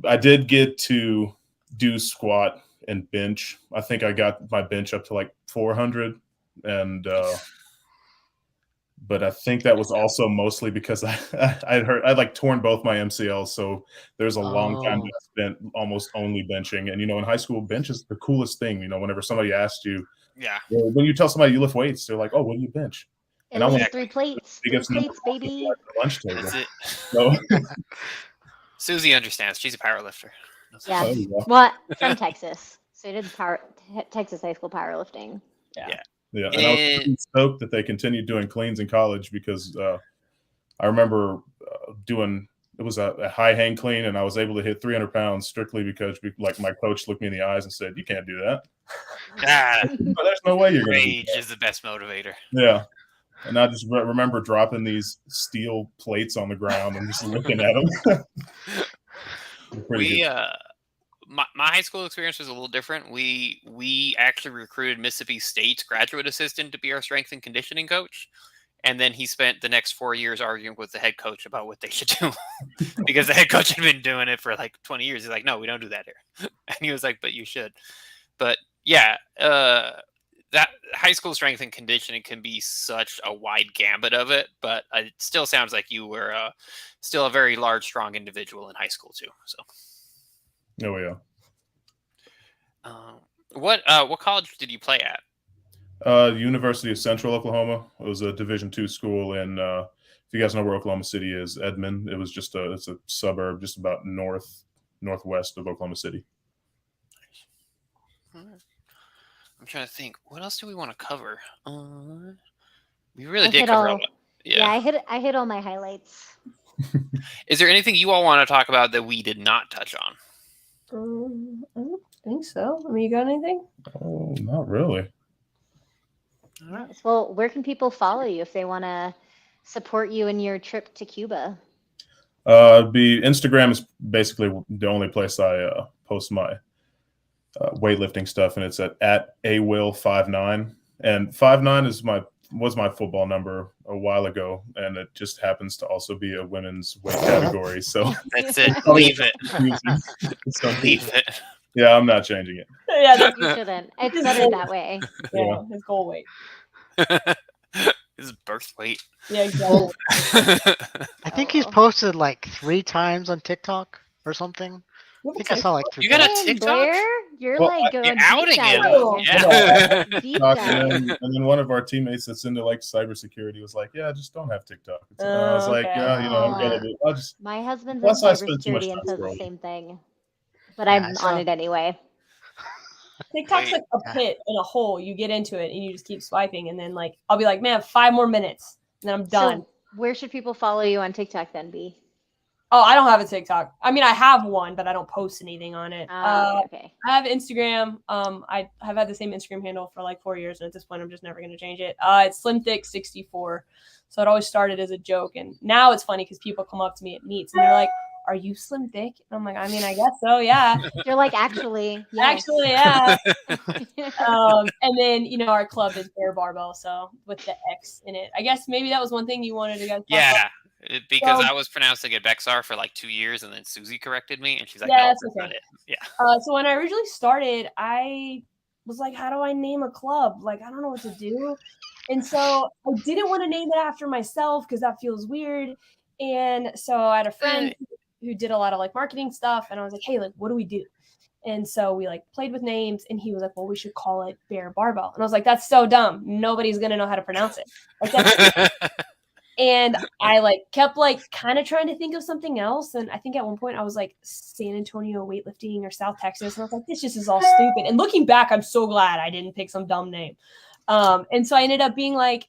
I did get to do squat and bench. I think I got my bench up to like 400, and but I think that was also mostly because I'd like torn both my MCLs. So there's a long time that I spent almost only benching. And, you know, in high school, bench is the coolest thing. You know, whenever somebody asked you, when you tell somebody you lift weights, they're like, oh, what do you bench? And I want 3 plates. 3 plates, baby. Lunch table. That's it. So, Susie understands. She's a power lifter. Yeah. Well, from Texas. So I did Texas high school powerlifting. Yeah. Yeah, and I was pretty stoked that they continued doing cleans in college because I remember doing it was a high hang clean, and I was able to hit 300 pounds strictly because like my coach looked me in the eyes and said, "You can't do that." There's no way you're going to. Rage is the best motivator. Yeah, and I just remember dropping these steel plates on the ground and just looking at them. My high school experience was a little different. We actually recruited Mississippi State's graduate assistant to be our strength and conditioning coach. And then he spent the next 4 years arguing with the head coach about what they should do because the head coach had been doing it for like 20 years. He's like, no, we don't do that here. And he was like, but you should. But yeah, that high school strength and conditioning can be such a wide gambit of it. But it still sounds like you were still a very large, strong individual in high school too. So. Oh yeah. What college did you play at? University of Central Oklahoma. It was a Division II school in. If you guys know where Oklahoma City is, Edmond. It was just it's a suburb just about northwest of Oklahoma City. I'm trying to think. What else do we want to cover? We really did cover all. Yeah, I hit all my highlights. Is there anything you all want to talk about that we did not touch on? I don't think so. I mean, you got anything? Oh, not really. All right. Well, where can people follow you if they want to support you in your trip to Cuba? Instagram is basically the only place I post my weightlifting stuff, and it's at awill59. And 59 was my football number a while ago, and it just happens to also be a women's weight category. So that's it. Leave it. Leave it. Yeah, I'm not changing it. Yeah, you shouldn't. It's better that way. Yeah, his goal weight. His birth weight. Yeah, exactly. I think he's posted like 3 times on TikTok or something. I think I saw like 3 You got times. a TikTok? Blair, you're like going outing him. Yeah. Deep dive. And then one of our teammates that's into like cybersecurity was like, "Yeah, just don't have TikTok." I was like, "Yeah, you know, I'm gonna My husband's in cybersecurity and says the same thing, but I'm on it anyway. TikTok's like a pit in a hole. You get into it and you just keep swiping, and then like I'll be like, "Man, 5 more minutes, and then I'm done." So where should people follow you on TikTok then, B? Oh, I don't have a TikTok. I mean, I have one, but I don't post anything on it. Okay. I have Instagram. I have had the same Instagram handle for like 4 years, and at this point, I'm just never going to change it. It's slimthick64. So it always started as a joke, and now it's funny because people come up to me at meets and they're like, "Are you Slim Thick?" And I'm like, "I mean, I guess so, yeah." You're like, actually, yes. Actually, yeah. And then our club is Barbell, so with the X in it. I guess maybe that was one thing you wanted to guys. Yeah. Because So- I was pronouncing it Bexar for like 2 years, and then Susie corrected me, and she's like, Yeah, "No, that's that's not okay. it." Yeah. So when I originally started, I was like, how do I name a club? Like, I don't know what to do. And so I didn't want to name it after myself because that feels weird. And so I had a friend who did a lot of like marketing stuff, and I was like, hey, like, what do we do? And so we like played with names, and he was like, well, we should call it Bear Barbell. And I was like, that's so dumb. Nobody's gonna know how to pronounce it. Like, that's and I like kept like kind of trying to think of something else. And I think at one point I was like San Antonio Weightlifting or South Texas. And I was like, this just is all stupid. And looking back, I'm so glad I didn't pick some dumb name. And so I ended up being like,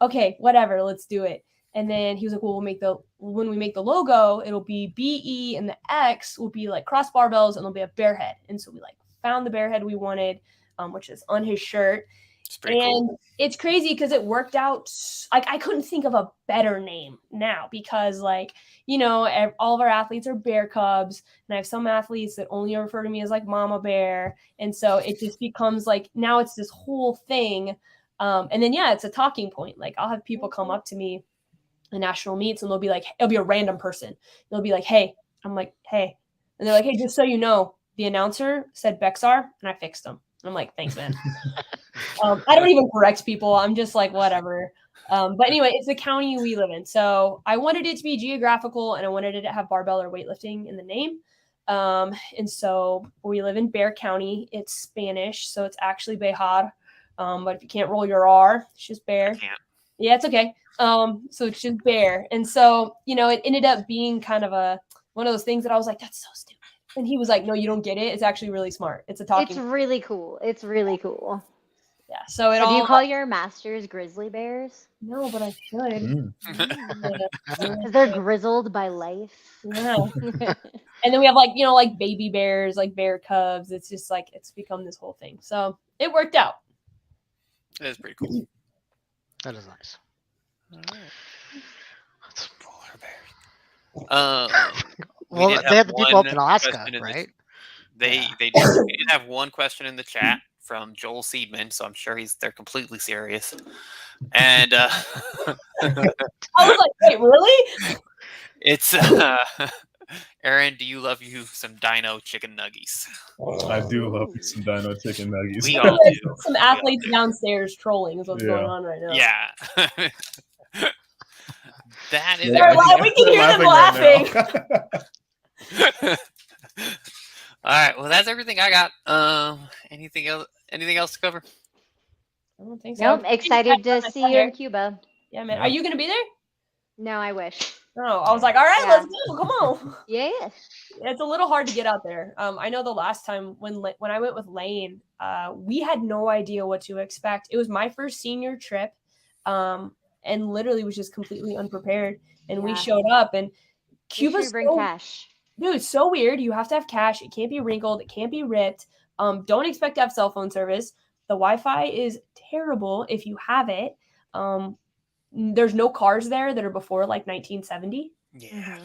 okay, whatever, let's do it. And then he was like, well, when we make the logo, it'll be BE and the X will be like cross barbells and it'll be a bear head. And so we like found the bear head we wanted, which is on his shirt. It's pretty cool. It's crazy because it worked out. Like, I couldn't think of a better name now because, like, you know, all of our athletes are bear cubs, and I have some athletes that only refer to me as like mama bear. And so it just becomes like, now it's this whole thing. And then, yeah, it's a talking point. Like, I'll have people come up to me in national meets, and they'll be like, it'll be a random person. They'll be like, hey, I'm like, hey. And they're like, hey, just so you know, the announcer said Bexar, and I fixed them. I'm like, thanks, man. I don't even correct people. I'm just like, whatever. But anyway, it's the county we live in. So I wanted it to be geographical, and I wanted it to have barbell or weightlifting in the name. And so we live in Bear County. It's Spanish, so it's actually Bejar. But if you can't roll your R, it's just Bear. Yeah, it's okay. So it's just Bear. And so, you know, it ended up being kind of one of those things that I was like, that's so stupid. And he was like, no, you don't get it. It's actually really smart. It's a talking. It's really cool. It's really cool. Yeah. So do you call your masters grizzly bears? No, but I should. Because they're grizzled by life. Yeah. And then we have like, you know, like baby bears, like bear cubs. It's just like, it's become this whole thing. So it worked out. It is pretty cool. That is nice. All right. Let's polar bears. Well, they had the people up in Alaska, right? They did have one question in the chat from Joel Seedman, so I'm sure they're completely serious. And I was like, wait, really? It's Aaron, do you love you some dino chicken nuggies? I do love some dino chicken nuggies. We all do. Some athletes downstairs trolling is what's going on right now. Yeah. That is we can hear them laughing. Right all right. Well, that's everything I got. Anything else to cover? I don't think so. Nope. Excited to see you in Cuba. Yeah, man. Are you gonna be there? No, I wish. No, I was like, all right, let's go. Come on. Yes. It's a little hard to get out there. I know the last time when I went with Lane, we had no idea what to expect. It was my first senior trip, and literally was just completely unprepared. And we showed up, and Cuba's bring cash. Dude, it's so weird. You have to have cash. It can't be wrinkled. It can't be ripped. Don't expect to have cell phone service. The Wi-Fi is terrible if you have it. There's no cars there that are before like 1970. Yeah.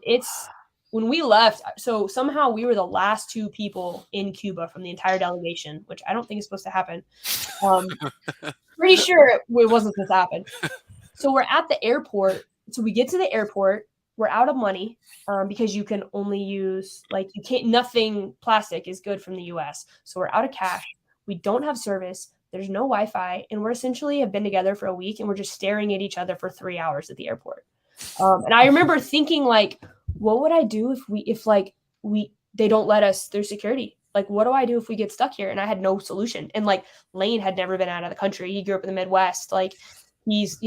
It's when we left. So somehow we were the last two people in Cuba from the entire delegation, which I don't think is supposed to happen. Pretty sure it wasn't supposed to happen. So we're at the airport. So we get to the airport. We're out of money because you can only use nothing plastic is good from the US. So we're out of cash. We don't have service. There's no Wi-Fi. And we're essentially have been together for a week, and we're just staring at each other for 3 hours at the airport. And I remember thinking, like, what would I do if they don't let us through security? Like, what do I do if we get stuck here? And I had no solution. And like Lane had never been out of the country. He grew up in the Midwest. Like he's,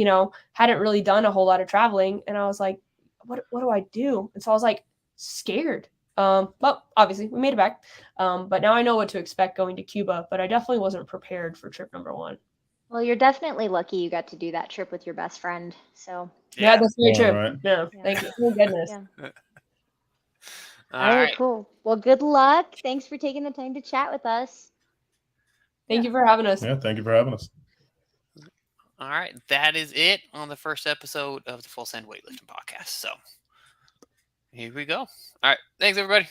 hadn't really done a whole lot of traveling. And I was like, what do I do? And so I was like scared. But obviously we made it back. But now I know what to expect going to Cuba, but I definitely wasn't prepared for trip number 1. Well, you're definitely lucky you got to do that trip with your best friend. So yeah, that's very true. Right. Yeah, thank you. Oh, goodness. Yeah. All right. Cool. Well, good luck. Thanks for taking the time to chat with us. Thank you for having us. Yeah, thank you for having us. All right. That is it on the first episode of the Full Send Weightlifting Podcast. So here we go. All right. Thanks, everybody.